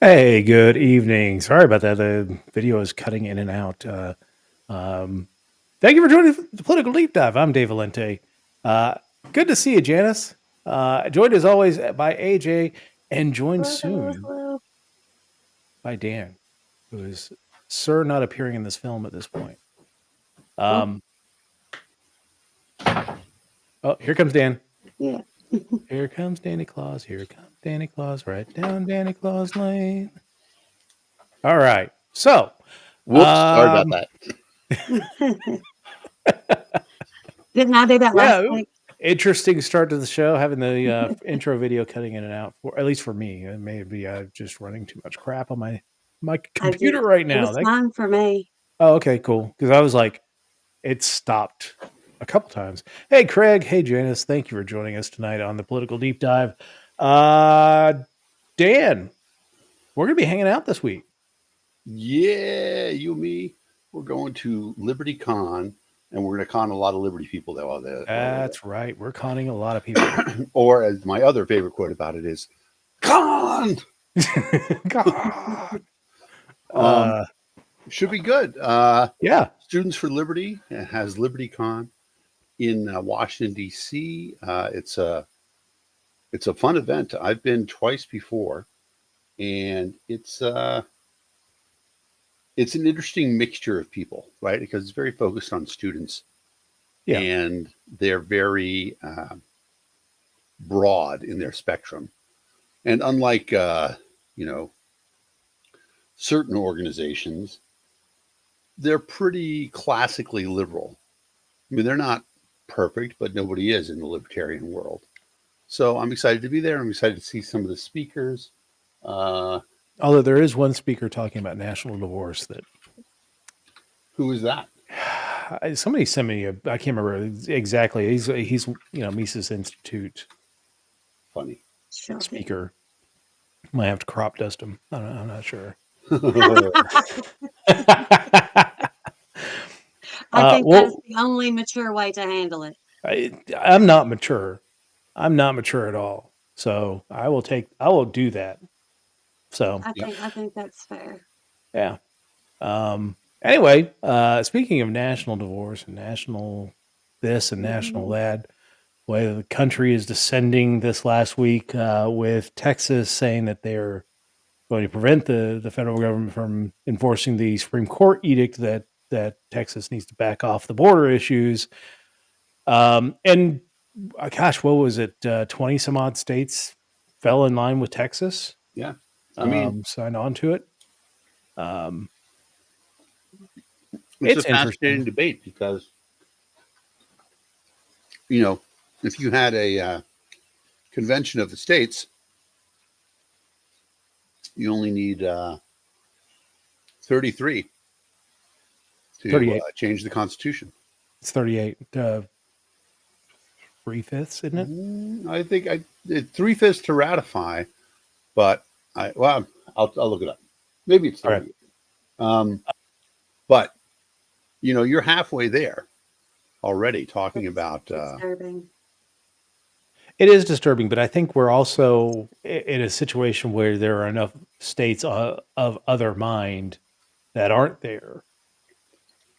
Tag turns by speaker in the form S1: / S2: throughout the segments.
S1: Hey, good evening. Sorry about that. The video is cutting in and out. Um, Thank you for joining the Political Deep Dive. I'm Dave Valente. Uh, Good to see you, Janice. Joined as always by AJ and joined
S2: Hello, hello,
S1: soon
S2: hello.
S1: by Dan, who is sir not appearing in this film at this point.
S2: Oh,
S1: Um, oh, here comes Dan.
S2: yeah.
S1: Here comes Danny Claus. Here comes Danny Claus. Right down Danny Claus Lane. All right. So,
S3: Whoops, sorry about
S1: um,
S3: that.
S2: Didn't I do that last
S1: yeah,
S2: week?
S1: interesting start to the show. Having the intro video cutting in and out, for at least for me, and maybe just running too much crap on my
S2: I did.
S1: computer right
S2: It
S1: now.
S2: was fine for me.
S1: Oh, okay, cool. Because I was like, it stopped a couple times. Hey, Craig. Hey, Janice. Thank you for joining us tonight on the Political Deep Dive. Uh, Dan, we're gonna be hanging out this week.
S3: Yeah, you and me, we're going to Liberty Con, and we're going to con a lot of Liberty people that are there.
S1: That's right. We're conning a lot of people.
S3: Or, as my other favorite quote about it is, con!
S1: God.
S3: Um, should be good.
S1: Yeah.
S3: Students for Liberty has Liberty Con in Washington, D.C. It's a fun event. I've been twice before, and it's an interesting mixture of people, right? Because it's very focused on students,
S1: Yeah.
S3: and they're very broad in their spectrum. And unlike certain organizations, they're pretty classically liberal. I mean, they're not perfect, but nobody is in the libertarian world. So I'm excited to be there. I'm excited to see some of the speakers.
S1: Although there is one speaker talking about national divorce that
S3: Who is that?
S1: somebody sent me. I can't remember exactly. He's Mises Institute
S3: Funny.
S2: Sure.
S1: speaker. Might have to crop dust him. I'm not sure.
S2: I think that is
S1: Well,
S2: the only mature way to handle it.
S1: I'm not mature. I'm not mature at all. So I will do that. So
S2: I think that's fair.
S1: yeah. Anyway, speaking of national divorce and national this and national that, way the country is descending this last week with Texas saying that they're going to prevent the federal government from enforcing the Supreme Court edict that Texas needs to back off the border issues. And gosh, what was it? 20 some odd states fell in line with Texas.
S3: Yeah. I mean,
S1: Signed on to it. Um,
S3: it's
S1: it's
S3: a fascinating
S1: interesting.
S3: debate because, if you had a convention of the states, you only need 33 to
S1: 38.
S3: change the Constitution.
S1: It's 38. 3/5, isn't it?
S3: I think 3/5 to ratify, but I'll look it up. Maybe it's 38.
S1: Right.
S3: But you're halfway there already talking about.
S2: Disturbing.
S1: It is disturbing, but I think we're also in a situation where there are enough states of other mind that aren't there,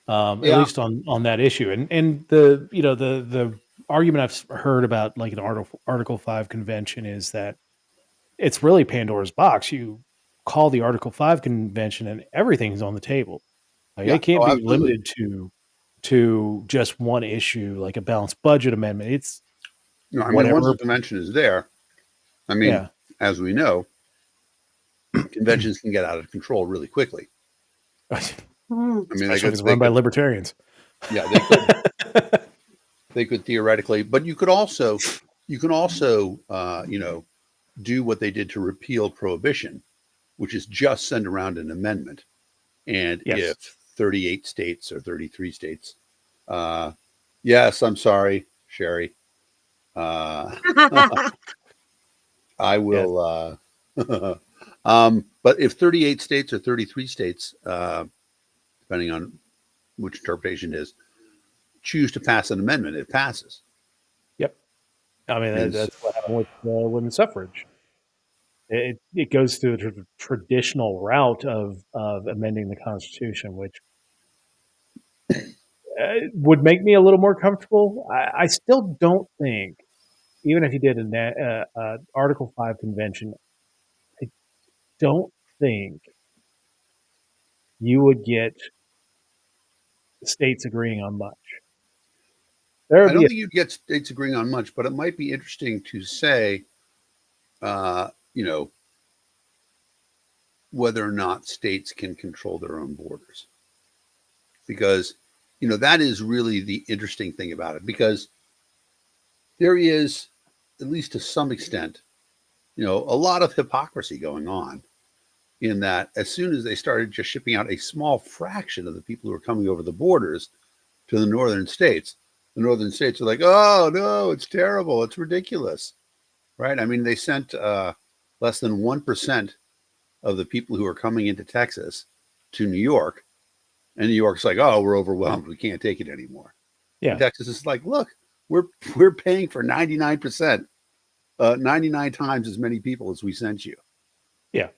S1: at least on that issue. And the argument I've heard about like an Article 5 convention is that it's really Pandora's box. You call the Article 5 convention and everything's on the table. Like
S3: Yeah.
S1: it can't
S3: Oh,
S1: be
S3: absolutely.
S1: limited to just one issue, like a balanced budget amendment. It's
S3: No, I mean, once
S1: whatever.
S3: the convention is there, I mean,
S1: Yeah.
S3: as we know, conventions can get out of control really quickly.
S2: Mm.
S3: I mean,
S1: Especially if it's run by libertarians.
S3: Yeah, they could theoretically, but you can also, do what they did to repeal prohibition, which is just send around an amendment. And
S1: Yes.
S3: if 38 states or 33 states, yes, I'm sorry, Sherry. I will. But if 38 states or 33 states, depending on which interpretation it is, choose to pass an amendment, it passes.
S1: Yep. I mean, that's what happened with women's suffrage. it goes through the traditional route of amending the Constitution, which would make me a little more comfortable. I still don't think, even if you did an Article 5 convention, I don't think you would get states agreeing on much. There
S3: I
S1: would be
S3: don't think you'd get states agreeing on much, but it might be interesting to say, you know, whether or not states can control their own borders. Because, you know, that is really the interesting thing about it. Because there is, at least to some extent, you know, a lot of hypocrisy going on in that as soon as they started just shipping out a small fraction of the people who are coming over the borders to the northern states are like, oh, no, it's terrible. It's ridiculous. Right. I mean, they sent less than 1% of the people who are coming into Texas to New York. And New York's like, oh, we're overwhelmed. We can't take it anymore.
S1: yeah,
S3: And Texas is like, look, we're paying for 99%, 99 times as many people as we sent you.
S1: yeah,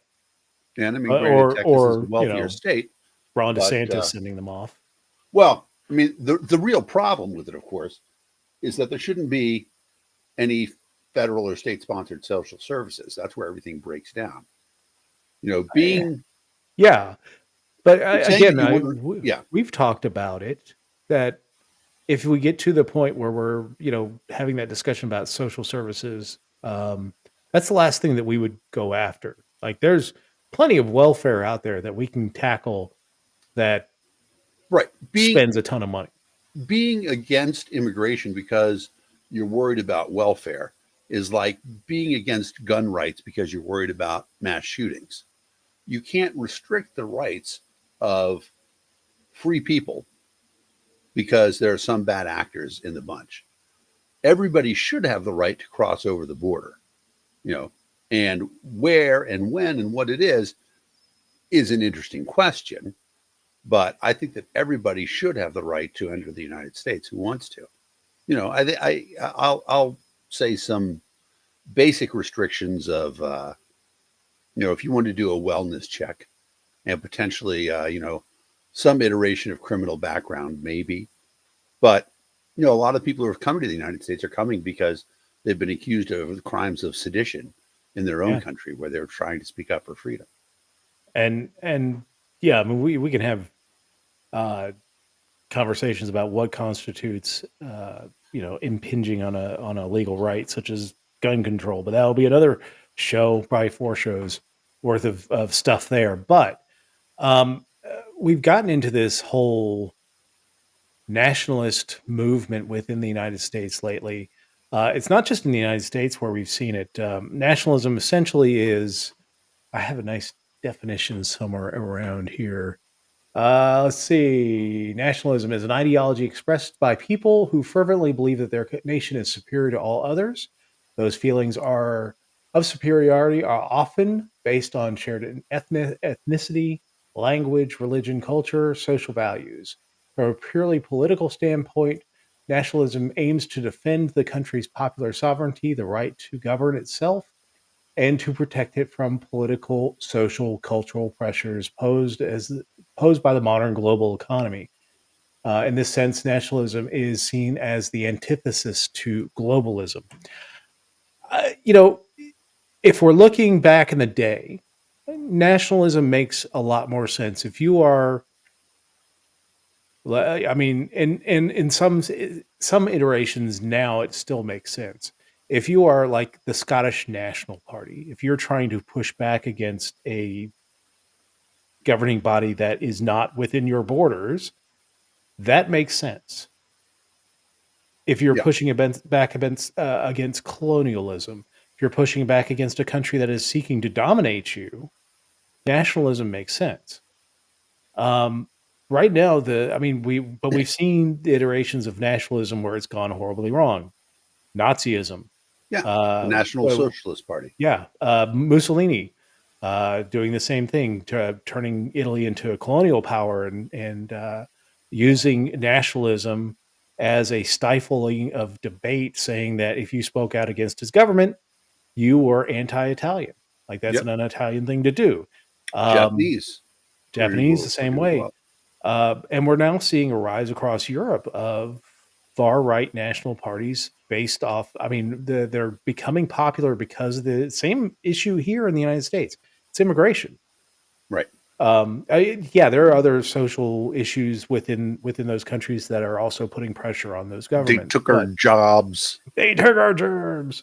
S3: And I mean, granted, Texas is a
S1: or
S3: wealthier state.
S1: Ron
S3: But,
S1: DeSantis sending them off.
S3: Well, I mean, the real problem with it, of course, is that there shouldn't be any federal or state sponsored social services. That's where everything breaks down. You know, being
S1: Yeah, but
S3: saying that
S1: again,
S3: you want to, yeah,
S1: we've talked about it that if we get to the point where we're having that discussion about social services, that's the last thing that we would go after. Like, there's plenty of welfare out there that we can tackle that
S3: right.
S1: spends a ton of money.
S3: Being against immigration because you're worried about welfare is like being against gun rights because you're worried about mass shootings. You can't restrict the rights of free people because there are some bad actors in the bunch. Everybody should have the right to cross over the border, you know, and where and when and what it is an interesting question. But I think that everybody should have the right to enter the United States who wants to. You know, I'll say some basic restrictions of, if you want to do a wellness check and potentially, some iteration of criminal background, maybe. But, a lot of people who are coming to the United States are coming because they've been accused of crimes of sedition in their own
S1: Yeah.
S3: country where they're trying to speak up for freedom.
S1: And yeah, I mean, we can have conversations about what constitutes impinging on a legal right such as gun control, but that'll be another show, probably 4 shows worth of stuff there. But we've gotten into this whole nationalist movement within the United States lately. It's not just in the United States where we've seen it. Nationalism essentially is, I have a nice definition somewhere around here. Let's see. Nationalism is an ideology expressed by people who fervently believe that their nation is superior to all others. Those feelings of superiority are often based on shared ethnicity, language, religion, culture, social values. From a purely political standpoint, nationalism aims to defend the country's popular sovereignty, the right to govern itself, and to protect it from political, social, cultural pressures posed by the modern global economy. In this sense, nationalism is seen as the antithesis to globalism. You know, if we're looking back in the day, nationalism makes a lot more sense. If you are, I mean, in some iterations now, it still makes sense. If you are like the Scottish National Party, if you're trying to push back against a governing body that is not within your borders, that makes sense. If you're
S3: Yeah.
S1: pushing back against colonialism, if you're pushing back against a country that is seeking to dominate you, nationalism makes sense. Right now, we've seen the iterations of nationalism where it's gone horribly wrong. Nazism,
S3: Yeah. The
S1: uh,
S3: National
S1: well,
S3: Socialist Party.
S1: yeah, Mussolini, doing the same thing, turning Italy into a colonial power and using nationalism as a stifling of debate, saying that if you spoke out against his government, you were anti-Italian. Like that's
S3: Yep.
S1: an Italian thing to do.
S3: Japanese.
S1: Japanese the
S3: were
S1: same
S3: doing as
S1: way.
S3: well.
S1: And we're now seeing a rise across Europe of far right national parties based off. I mean, they're becoming popular because of the same issue here in the United States. It's immigration.
S3: Right.
S1: Yeah, there are other social issues within those countries that are also putting pressure on those
S3: They
S1: governments.
S3: took our
S1: But
S3: jobs.
S1: they took our germs.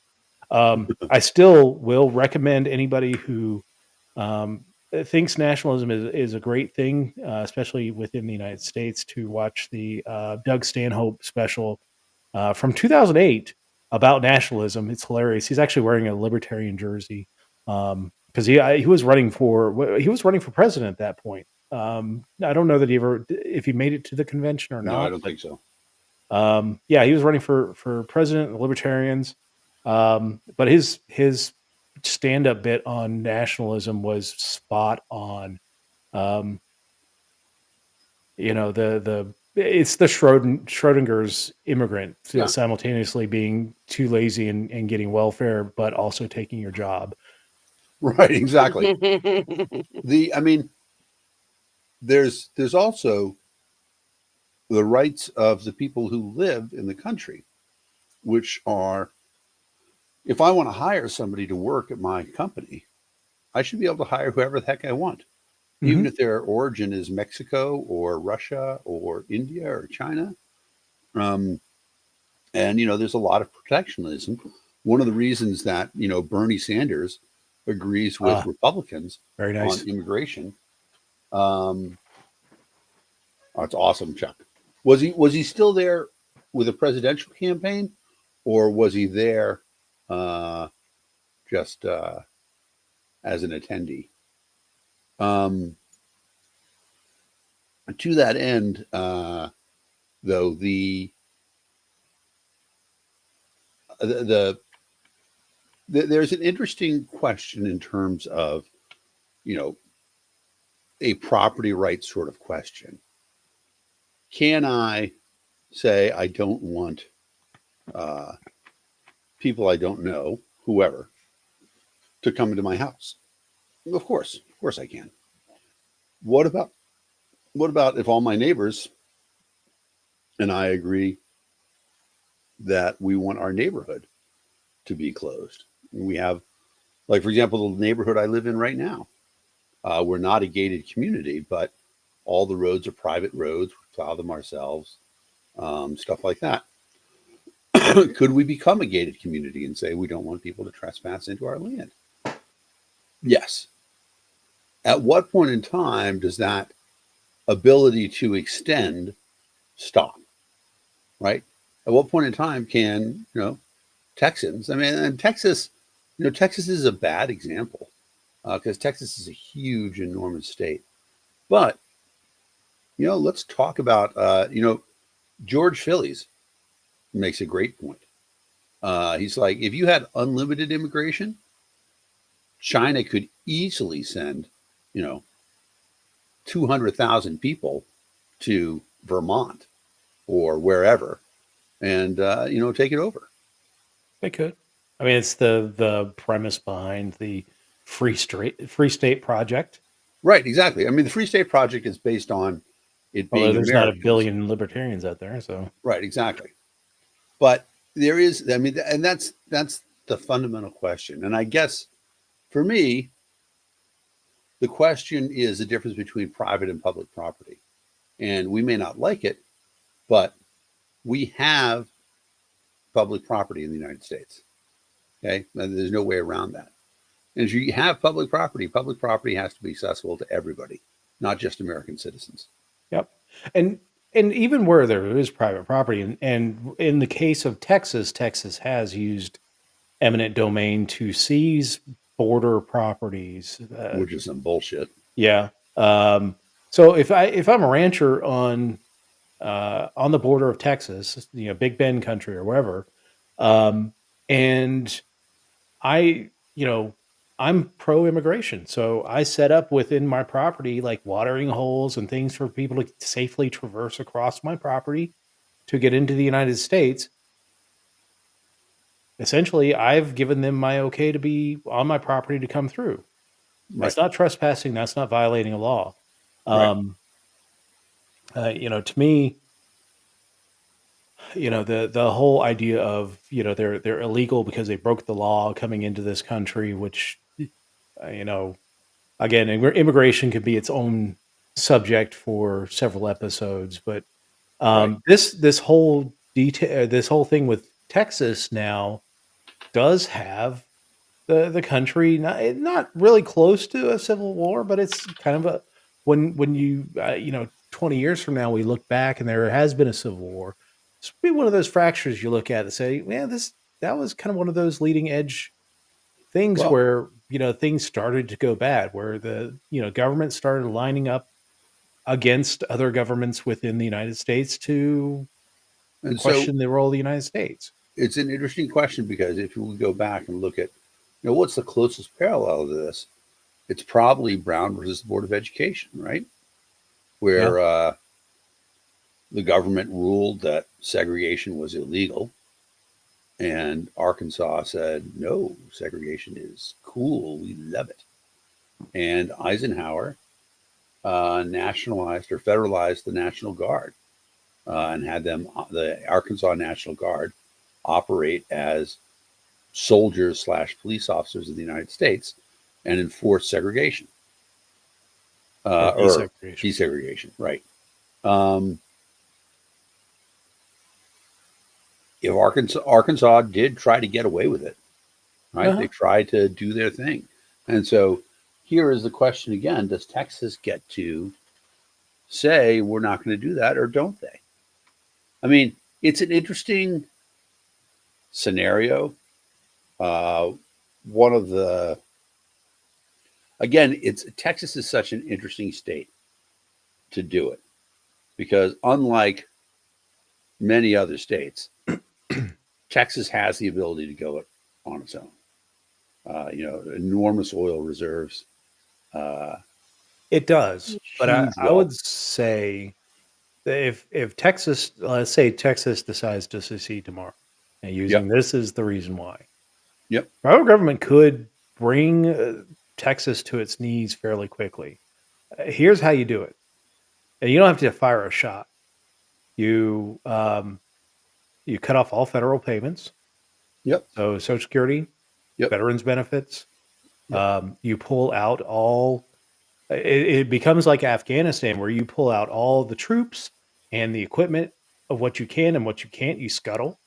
S1: I still will recommend anybody who thinks nationalism is a great thing, especially within the United States, to watch the Doug Stanhope special from 2008 about nationalism. It's hilarious. He's actually wearing a libertarian jersey because he was running for president at that point. I don't know that if he made it to the convention or
S3: No, I
S1: not,
S3: don't
S1: but
S3: think so.
S1: yeah, he was running for president, the Libertarians. But his stand up bit on nationalism was spot on. Um, the it's the Schrodinger's immigrant
S3: Yeah.
S1: simultaneously being too lazy and getting welfare, but also taking your job.
S3: Right. Exactly. I mean, there's also the rights of the people who live in the country, which are, if I want to hire somebody to work at my company, I should be able to hire whoever the heck I want, even
S1: Mhm.
S3: if their origin is Mexico or Russia or India or China. Um, and there's a lot of protectionism. One of the reasons that Bernie Sanders agrees with
S1: Ah,
S3: Republicans
S1: very
S3: on
S1: nice.
S3: immigration. Um, that's awesome, Chuck. Was he still there with a presidential campaign, or was he there uh, just as an attendee? Um, to that end, though, the there's an interesting question in terms of you know a property rights sort of question. Can I say I don't want uh, people I don't know, whoever, to come into my house? Of course I can. What about if all my neighbors and I agree that we want our neighborhood to be closed? We have, like, for example, the neighborhood I live in right now. We're not a gated community, but all the roads are private roads. We plow them ourselves, stuff like that. Could we become a gated community and say we don't want people to trespass into our land? Yes. At what point in time does that ability to extend stop? Right? At what point in time can Texans? I mean, and Texas, Texas is a bad example because Texas is a huge, enormous state. But let's talk about George Phillies makes a great point. He's like, if you had unlimited immigration, China could easily send, 200,000 people to Vermont or wherever and, take it over.
S1: They could. I mean, it's the premise behind the Free State Project.
S3: Right, exactly. I mean, the Free State Project is based on it
S1: Although
S3: being
S1: there's not a
S3: Americans.
S1: billion libertarians out there, so
S3: Right, exactly. But there is, I mean, and that's the fundamental question. And I guess for me, the question is the difference between private and public property. And we may not like it, but we have public property in the United States. Okay. And there's no way around that. And if you have public property has to be accessible to everybody, not just American citizens.
S1: yep. And even where there is private property, and in the case of Texas, Texas has used eminent domain to seize border properties.
S3: Which is some bullshit.
S1: Yeah. So if I'm a rancher on the border of Texas, Big Bend country or wherever, and I, I'm pro immigration. So I set up within my property like watering holes and things for people to safely traverse across my property to get into the United States. essentially I've given them my okay to be on my property to come through.
S3: Right.
S1: That's not trespassing. That's not violating a law.
S3: Right.
S1: Um, to me, the whole idea of they're illegal because they broke the law coming into this country, which you know again, immigration could be its own subject for several episodes, but
S3: Right.
S1: this whole detail, this whole thing with Texas now does have the country not really close to a civil war, but it's kind of a when you 20 years from now we look back and there has been a civil war. It's be one of those fractures you look at and say, man, this that was kind of one of those leading edge things
S3: Well,
S1: where things started to go bad, where the government started lining up against other governments within the United States to
S3: and so
S1: question the role of the United States.
S3: it's an interesting question because if we go back and look at, what's the closest parallel to this? It's probably Brown versus the Board of Education, right?
S1: Yeah.
S3: Where the government ruled that segregation was illegal, and Arkansas said, no, segregation is cool. We love it. And Eisenhower nationalized or federalized the National Guard and had the Arkansas National Guard, operate as soldiers slash police officers of the United States and enforce segregation
S1: Or
S3: or
S1: desegregation.
S3: desegregation, right? Um, if Arkansas did try to get away with it, right?
S1: Uh-huh.
S3: They tried to do their thing, and so here is the question again: does Texas get to say we're not going to do that, or don't they? I mean, it's an interesting scenario. Uh, one of the again, it's Texas is such an interesting state to do it because unlike many other states, Texas has the ability to go it on its own. Enormous oil reserves, uh,
S1: It does, but
S3: huge
S1: I
S3: wealth.
S1: would say that if Texas, let's say Texas decides to secede tomorrow, and using
S3: Yep,
S1: this as the reason why,
S3: yep,
S1: federal government could bring Texas to its knees fairly quickly. Here's how you do it, and you don't have to fire a shot. You you cut off all federal payments,
S3: yep,
S1: so Social Security,
S3: yep,
S1: veterans benefits.
S3: yep,
S1: You pull out all. It becomes like Afghanistan, where you pull out all the troops and the equipment of what you can and what you can't. You scuttle.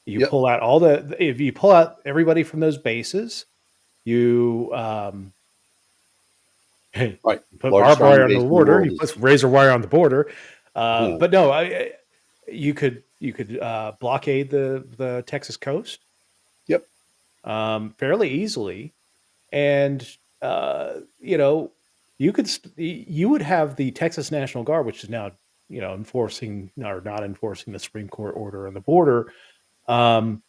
S1: You
S3: yep.
S1: pull out all the. If you pull out everybody from those bases, you you
S3: Right.
S1: put
S3: Largest
S1: barbed
S3: army
S1: wire on the
S3: base in the
S1: border.
S3: world
S1: You put
S3: is
S1: some razor wire on the border.
S3: uh,
S1: But no, you could blockade the Texas coast
S3: yep,
S1: fairly easily, and you know you would have the Texas National Guard, which is now enforcing or not enforcing the Supreme Court order on the border. Um,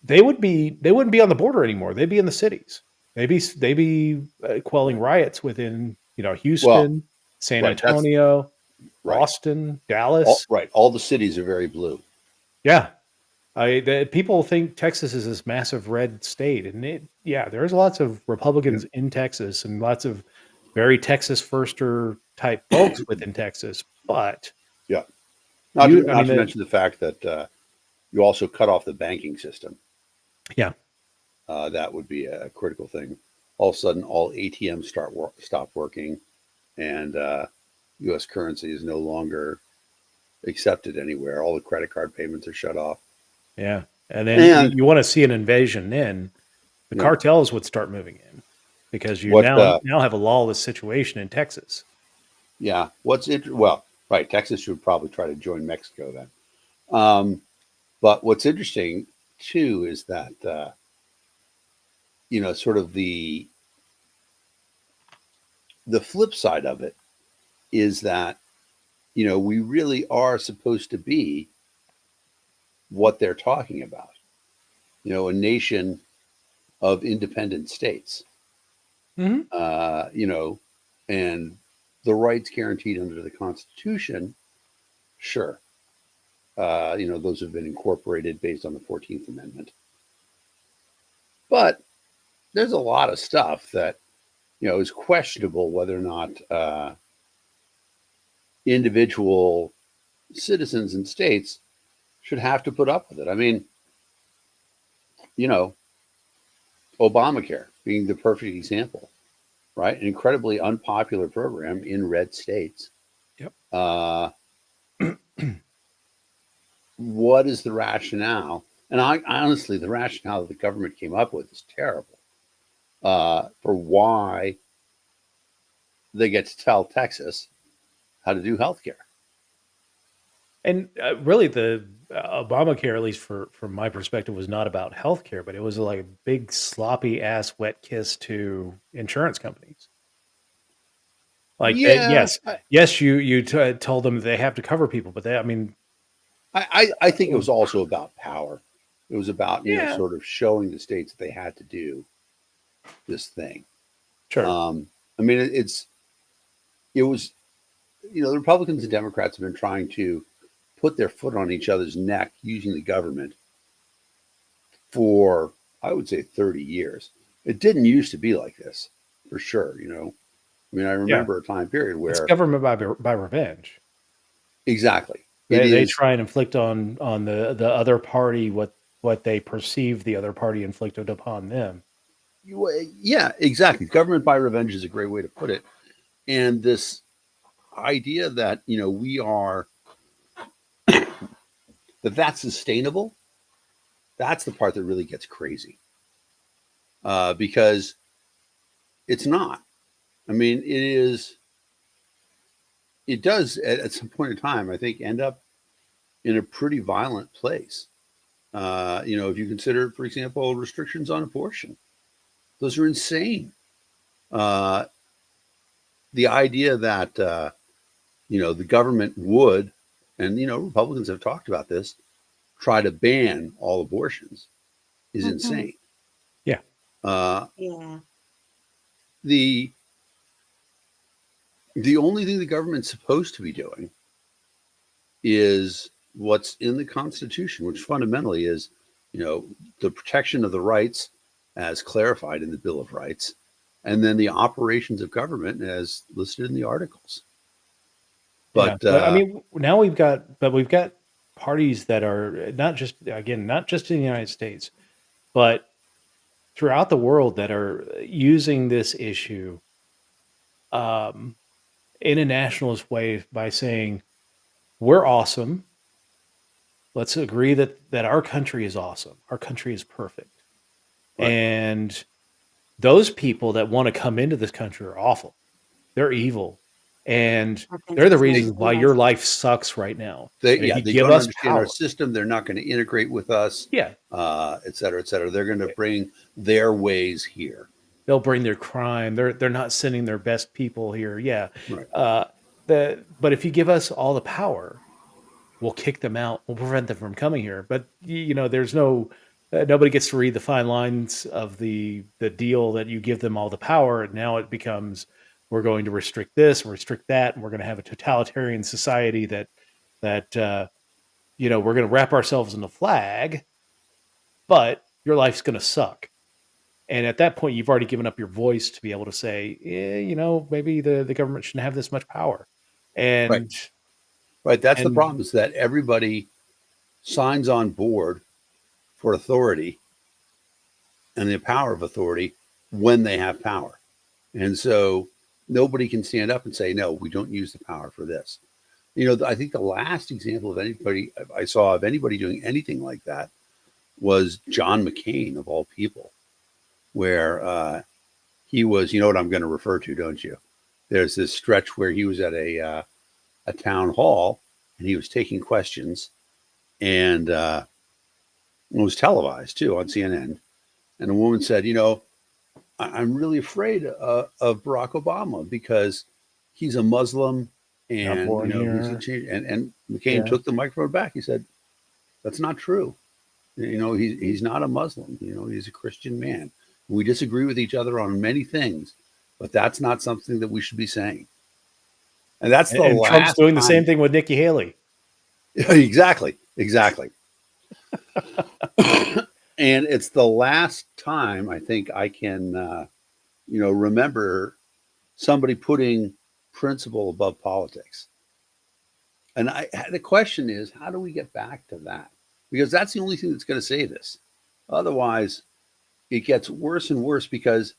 S1: they wouldn't be on the border anymore. They'd be in the cities. They'd be quelling
S3: right.
S1: riots within
S3: Well,
S1: Houston, San
S3: right. That's
S1: Antonio,
S3: right.
S1: Austin, Dallas.
S3: All the cities are very blue.
S1: Yeah, people think Texas is this massive red state, and yeah, there's lots of
S3: Yep.
S1: Republicans in Texas and lots of very Texas firster type folks within Texas. But
S3: Yeah. Not to
S1: I mean,
S3: mention the fact that you also cut off the banking system.
S1: yeah,
S3: That would be a critical thing. All of a sudden, all ATMs stop working, and U.S. currency is no longer accepted anywhere. All the credit card payments are shut off.
S1: yeah, and then
S3: And
S1: you want to see an invasion, then the
S3: yeah,
S1: cartels would start moving in because you
S3: what?
S1: now have a lawless situation in Texas.
S3: Yeah, well, right. Texas should probably try to join Mexico then. Um, but what's interesting too is that sort of the flip side of it is that we really are supposed to be what they're talking about. A nation of independent states.
S1: Hmm.
S3: Uh, you know, and the rights guaranteed under the Constitution, sure. Those have been incorporated based on the 14th Amendment. But there's a lot of stuff that, is questionable whether or not individual citizens and states should have to put up with it. I mean, you know, Obamacare being the perfect example, right? An incredibly unpopular program in red states.
S1: Yep.
S3: What is the rationale? And I honestly, the rationale that the government came up with is terrible for why they get to tell Texas how to do healthcare.
S1: And really, the Obamacare, at least from my perspective, was not about healthcare, but it was like a big sloppy ass wet kiss to insurance companies. Like,
S3: Yeah,
S1: yes, you told them they have to cover people, but I mean,
S3: I think it was also about power. It was about
S1: yeah,
S3: sort of showing the states that they had to do this thing.
S1: sure,
S3: I mean, it was the Republicans and Democrats have been trying to put their foot on each other's neck using the government for, I would say, 30 years. It didn't used to be like this, for sure. I mean, I
S1: yeah,
S3: remember a time period
S1: it's
S3: where
S1: government by revenge.
S3: exactly it
S1: They
S3: is.
S1: try and inflict on the other party what they perceive the other party inflicted upon them.
S3: Yeah, exactly. Government by revenge is a great way to put it. And this idea that we are that's sustainable, that's the part that really gets crazy because it's not. I mean, it does at some point in time, I think, end up in a pretty violent place. If you consider, for example, restrictions on abortion, those are insane. uh, the idea that the government would, and Republicans have talked about this, try to ban all abortions is
S2: Mhm.
S3: insane.
S1: Yeah,
S3: Uh,
S2: Yeah.
S3: the the only thing the government's supposed to be doing is what's in the Constitution, which fundamentally is, the protection of the rights as clarified in the Bill of Rights, and then the operations of government as listed in the articles.
S1: yeah.
S3: But
S1: But I mean, now we've got parties that are not just in the United States, but throughout the world that are using this issue um, in a nationalist way by saying we're awesome. Let's agree that our country is awesome. Our country is perfect,
S3: right,
S1: and those people that want to come into this country are awful. They're evil, and
S2: I think
S1: they're the
S2: it's
S1: reasons why your
S2: nationalism.
S1: life sucks right now.
S3: they
S1: And if
S3: yeah
S1: you
S3: they
S1: give
S3: don't
S1: us
S3: understand our
S1: power,
S3: system. They're not going to integrate with us,
S1: yeah,
S3: et cetera, et cetera. They're going to bring their ways here.
S1: they'll bring their crime. They're not sending their best people here. Yeah,
S3: Right,
S1: uh, but if you give us all the power, we'll kick them out. We'll prevent them from coming here. But there's no nobody gets to read the fine lines of the deal that you give them all the power. And now it becomes we're going to restrict this and restrict that, and we're going to have a totalitarian society that we're going to wrap ourselves in the flag, but your life's going to suck. And at that point, you've already given up your voice to be able to say, maybe the government shouldn't have this much power.
S3: right,
S1: And
S3: right. That's the
S1: and
S3: problem, is that everybody signs on board for authority and the power of authority when they have power. And so nobody can stand up and say, no, we don't use the power for this. I think the last example of anybody I saw of anybody doing anything like that was John McCain, of all people, where he was, you know what I'm going to refer to, don't you? There's this stretch where he was at a town hall and he was taking questions, and it was televised too on CNN. And a woman said, I'm really afraid of Barack Obama because he's a Muslim,
S1: not
S3: and
S1: born
S3: he's a
S1: here.
S3: change. And McCain
S1: Yeah.
S3: took the microphone back. He said, "That's not true. He's not a Muslim. He's a Christian man. We disagree with each other on many things, but that's not something that we should be saying." And that's
S1: And,
S3: the
S1: and Trump's
S3: last
S1: doing the same
S3: time.
S1: thing with Nikki Haley.
S3: Exactly. Exactly. And it's the last time I think I can, remember somebody putting principle above politics. And the question is, how do we get back to that? Because that's the only thing that's going to save us. Otherwise, it gets worse and worse because,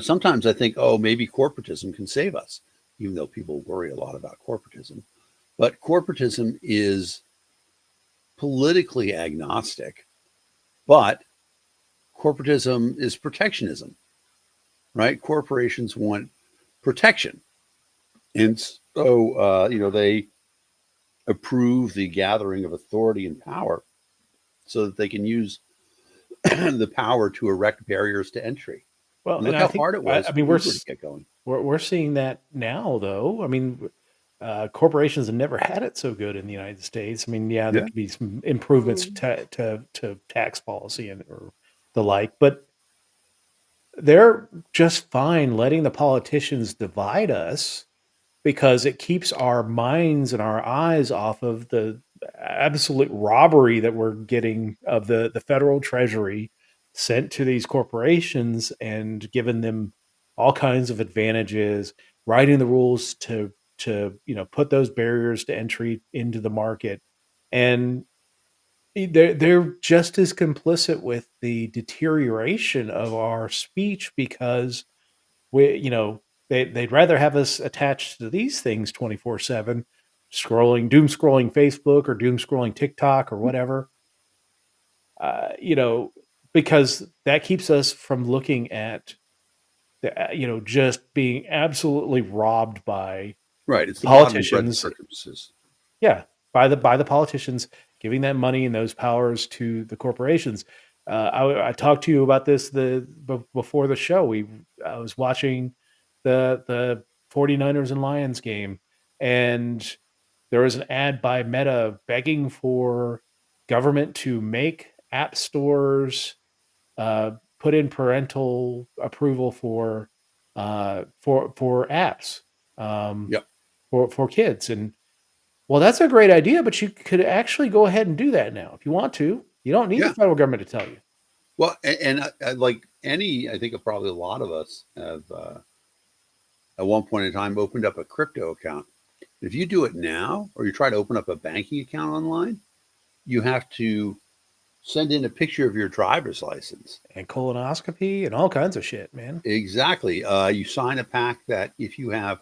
S3: sometimes I think, oh, maybe corporatism can save us, even though people worry a lot about corporatism. But corporatism is politically agnostic, but corporatism is protectionism, right? Corporations want protection. And so, they approve the gathering of authority and power so that they can use the power to erect barriers to entry.
S1: Well,
S3: And
S1: and
S3: look
S1: I
S3: how
S1: think
S3: hard it
S1: I
S3: was for
S1: mean
S3: Uber to get going.
S1: we're seeing that now, though. I mean, corporations have never had it so good in the United States. I mean, yeah, there
S3: Yeah,
S1: could be some improvements
S2: Mm.
S1: to tax policy and or the like, but they're just fine letting the politicians divide us because it keeps our minds and our eyes off of the absolute robbery that we're getting of the federal treasury sent to these corporations and giving them all kinds of advantages, writing the rules to put those barriers to entry into the market. And they're just as complicit with the deterioration of our speech because they'd rather have us attached to these things 24/7, doom scrolling Facebook or doom scrolling TikTok or whatever. uh, you know because that keeps us from looking at just being absolutely robbed by
S3: right. It's the bottom of bread
S1: politicians.
S3: circumstances.
S1: Yeah, by the politicians giving that money and those powers to the corporations. I talked to you about this before the show. I was watching the 49ers and Lions game, and there was an ad by Meta begging for government to make app stores put in parental approval for apps
S3: Yep.
S1: for kids. And well, that's a great idea, but you could actually go ahead and do that now if you want to. You don't need the
S3: Yeah.
S1: federal government to tell you.
S3: Well, and like I think probably a lot of us have at one point in time opened up a crypto account. If you do it now, or you try to open up a banking account online, you have to send in a picture of your driver's license.
S1: And colonoscopy and all kinds of shit, man.
S3: Exactly. You sign a pact that if you have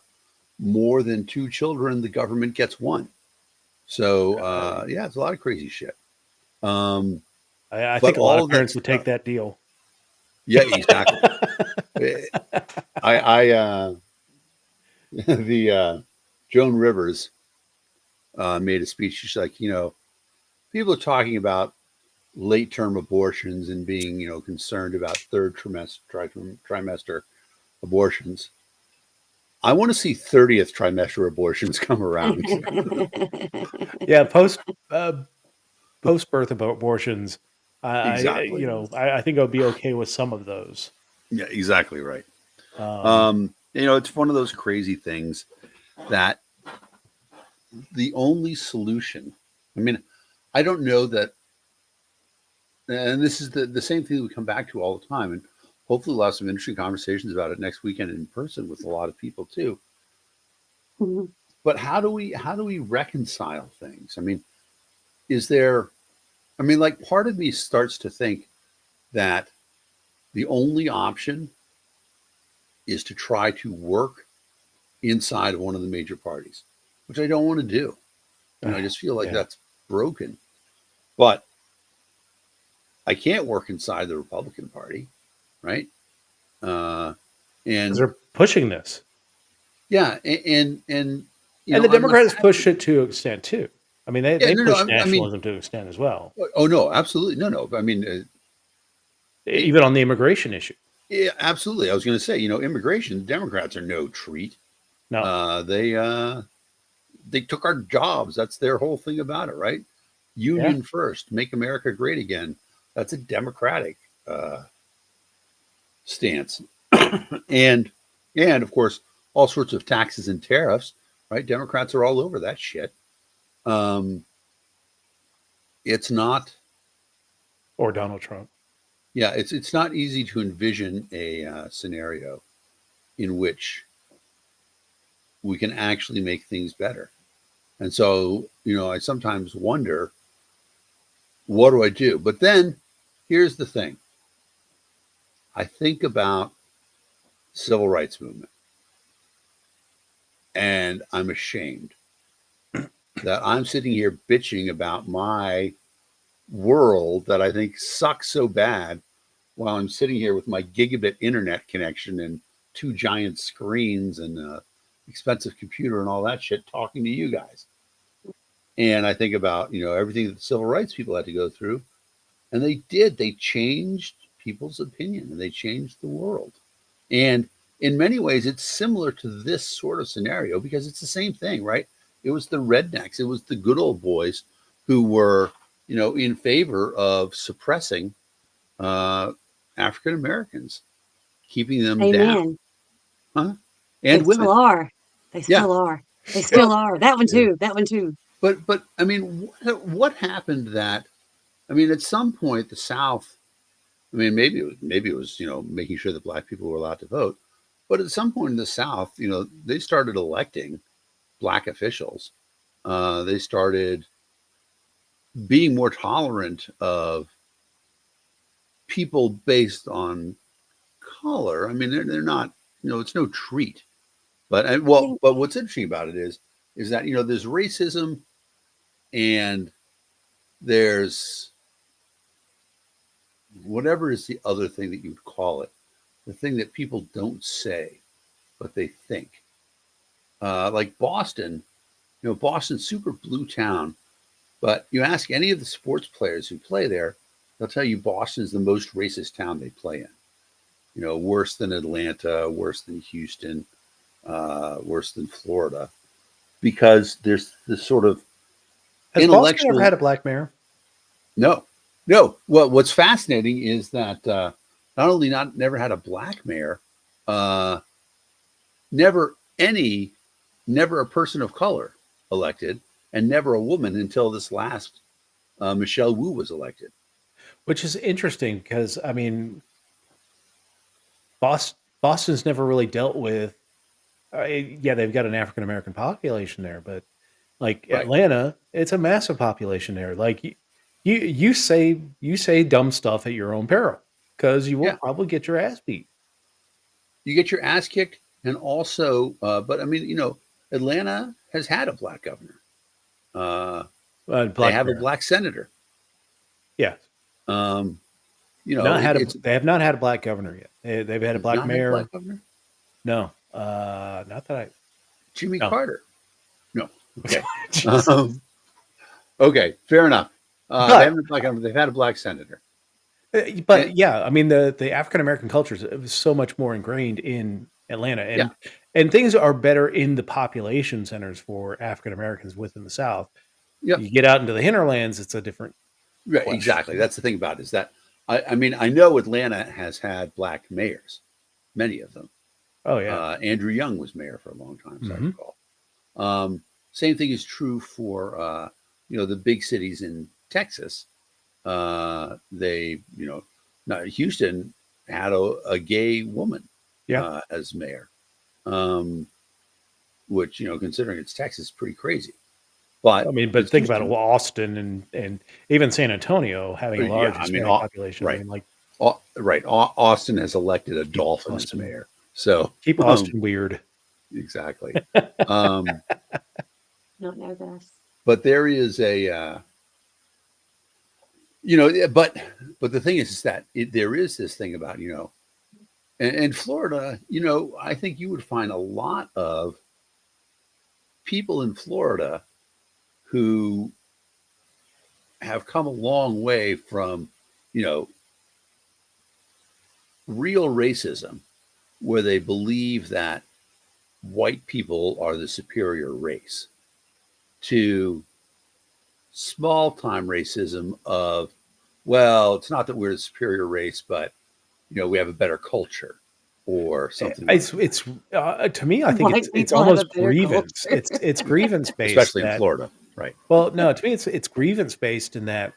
S3: more than two children, the government gets one. So yeah, it's a lot of crazy shit. Um,
S1: I
S3: but
S1: think a lot
S3: all
S1: of
S3: of that
S1: parents would take
S3: stuff,
S1: that deal.
S3: yeah, exactly. Eh, I the Joan Rivers made a speech. She's like, people are talking about late term abortions and being, concerned about third trimester abortions. I want to see 30th trimester abortions come around.
S1: Yeah, uh, post birth abortions.
S3: Exactly.
S1: I think I would be okay with some of those.
S3: Yeah, exactly right.
S1: Um,
S3: It's one of those crazy things that the only solution, I mean, I don't know that, and this is the same thing we come back to all the time. And hopefully we'll have some interesting conversations about it next weekend in person with a lot of people too.
S2: Mhm.
S3: But how do we reconcile things? I mean, is there, like part of me starts to think that the only option is to try to work inside of one of the major parties, which I don't want to do. I just feel like
S1: yeah,
S3: that's broken. But I can't work inside the Republican Party, right? Uh,
S1: because
S3: and
S1: they're pushing this,
S3: yeah, and
S1: and the
S3: I'm
S1: Democrats push
S3: happy.
S1: it to an extent too. I mean,
S3: Yeah,
S1: they
S3: no, no.
S1: push
S3: I mean,
S1: nationalism to an extent as well,
S3: oh no, absolutely, no, no. I mean,
S1: even on the immigration issue.
S3: yeah, absolutely. I was going to say, immigration. Democrats are no treat.
S1: No,
S3: They took our jobs. That's their whole thing about it, right?
S1: yeah,
S3: Union first, make America great again. That's a Democratic stance, and of course all sorts of taxes and tariffs, right? Democrats are all over that shit. Um, it's not.
S1: or Donald Trump.
S3: Yeah, it's not easy to envision a scenario in which we can actually make things better. And so, I sometimes wonder, what do I do? But then here's the thing. I think about civil rights movement, and I'm ashamed that I'm sitting here bitching about my world that I think sucks so bad while I'm sitting here with my gigabit internet connection and two giant screens and expensive computer and all that shit talking to you guys. And I think about, everything that the civil rights people had to go through. And they did. They changed people's opinion and they changed the world. And in many ways, it's similar to this sort of scenario because it's the same thing, right? It was the rednecks, it was the good old boys who were, in favor of suppressing African Americans, keeping them down,
S2: Amen.
S3: huh?
S2: They
S3: And women.
S2: still are. They
S3: Yeah.
S2: still are. They
S3: Well,
S2: still are. That one too. That one too.
S3: but I mean, what happened that? I mean, at some point, the South. I mean, maybe it was making sure that black people were allowed to vote, but at some point in the South, they started electing black officials. They started being more tolerant of people based on color. I mean, they're not. It's no treat. But
S2: I think
S3: but what's interesting about it is that there's racism and there's whatever is the other thing that you'd call it, the thing that people don't say but they think. Like Boston, Boston's super blue town, but you ask any of the sports players who play there, they'll tell you Boston's the most racist town they play in. Worse than Atlanta, worse than Houston, worse than Florida, because there's this sort of
S1: Has Boston ever
S3: intellectual.
S1: had a black mayor?
S3: No, no. Well, what's fascinating is that not only never had a black mayor, uh, never never a person of color elected, and never a woman until this last Michelle Wu was elected.
S1: Which is interesting because, I mean, Boston's never really dealt with. Yeah, they've got an African American population there, but like
S3: Right.
S1: Atlanta, it's a massive population there. Like you say dumb stuff at your own peril because you will
S3: Yeah.
S1: probably get your ass beat.
S3: You get your ass kicked, and also, but I mean, Atlanta has had a black governor. They
S1: Black
S3: have a
S1: mayor,
S3: black senator.
S1: yeah,
S3: Um, it's
S1: they have not had a black governor yet. They've had a black
S3: not had a
S1: mayor.
S3: black governor.
S1: No, not that I.
S3: Jimmy
S1: No.
S3: Carter. No. Okay.
S1: Jesus.
S3: Okay. Fair enough. They
S1: But
S3: haven't had a black governor. They've had a black senator. And,
S1: yeah, I mean the African American culture is so much more ingrained in Atlanta,
S3: yeah.
S1: and things are better in the population centers for African Americans within the South.
S3: Yep.
S1: You get out into the hinterlands, it's a different
S3: Right.
S1: question.
S3: Exactly. That's the thing about it is that I mean I know Atlanta has had black mayors, many of them.
S1: Oh yeah,
S3: Andrew Young was mayor for a long time, as I
S1: Mhm.
S3: recall. Same thing is true for the big cities in Texas. They not Houston had a gay woman
S1: yeah.
S3: as mayor, which considering it's Texas, is pretty crazy.
S1: I
S3: But
S1: mean, but
S3: with
S1: think about it.
S3: Houston,
S1: Well, Austin and even San Antonio having a
S3: yeah,
S1: large
S3: I mean,
S1: Hispanic population. I
S3: right,
S1: mean, like
S3: right. Austin has elected a
S1: keep
S3: dolphin as
S1: Austin
S3: mayor, so
S1: keep Austin weird.
S3: exactly. Um,
S2: don't know this.
S3: but there is a but the thing is that there is this thing about and Florida, I think you would find a lot of people in Florida who have come a long way from real racism, where they believe that white people are the superior race, to small time racism of, well, it's not that we're the superior race, but we have a better culture or something like that.
S1: It's to me, I think
S2: White
S1: it's
S2: people have a
S1: almost
S2: better
S1: grievance.
S2: culture.
S1: It's grievance based
S3: Especially in
S1: that
S3: Florida. Right.
S1: Well, no, to me, it's grievance based in that,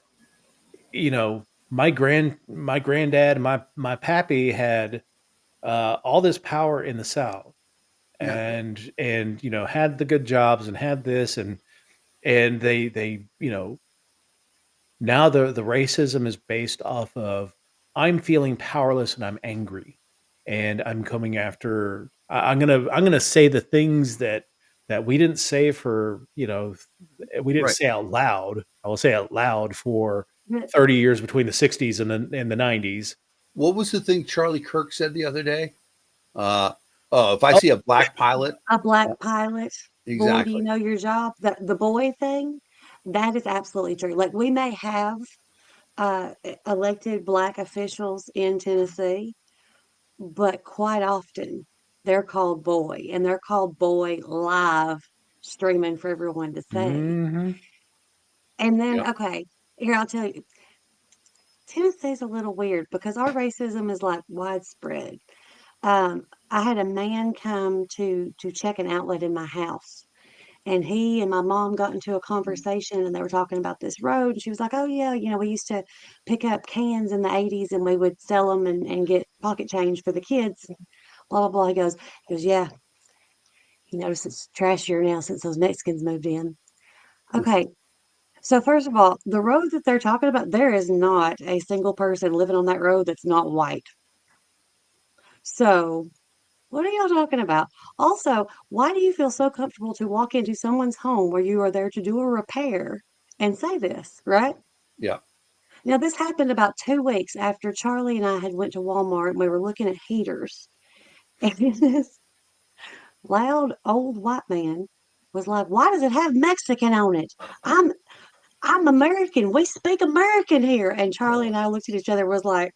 S1: my granddad, my pappy had all this power in the South,
S3: Yeah.
S1: and had the good jobs and had this, and they now the racism is based off of, I'm feeling powerless and I'm angry, and I'm coming after. I'm gonna say the things that we didn't say for, we didn't
S3: Right.
S1: say out loud. I will say out loud for
S2: But
S1: 30 years between the 60s and the 90s.
S3: What was the thing Charlie Kirk said the other day? Uh, oh, if I
S1: Oh,
S3: see a black pilot,
S2: a
S3: uh,
S2: black pilot, boy, do you
S3: exactly.
S2: know your job? The boy thing, that is absolutely true. Like we may have elected black officials in Tennessee, but quite often they're called boy, and they're called boy live streaming for everyone to see.
S1: hmm
S2: And then,
S3: Yep.
S2: okay, here I'll tell you, Tennessee's a little weird because our racism is like widespread. I had a man come to check an outlet in my house, and he and my mom got into a conversation, and they were talking about this road. And she was like, "Oh yeah, we used to pick up cans in the '80s, and we would sell them and get pocket change for the kids." Blah blah blah. He goes, "Yeah." He noticed it's trashier now since those Mexicans moved in. Okay, so first of all, the road that they're talking about, there is not a single person living on that road that's not white. So what are y'all talking about? Also, why do you feel so comfortable to walk into someone's home where you are there to do a repair and say this, right?
S3: Yeah.
S2: Now, this happened about 2 weeks after Charlie and I had went to Walmart and we were looking at heaters. And this loud old white man was like, "Why does it have Mexican on it? I'm I'm American. We speak American here." And Charlie and I looked at each other and was like,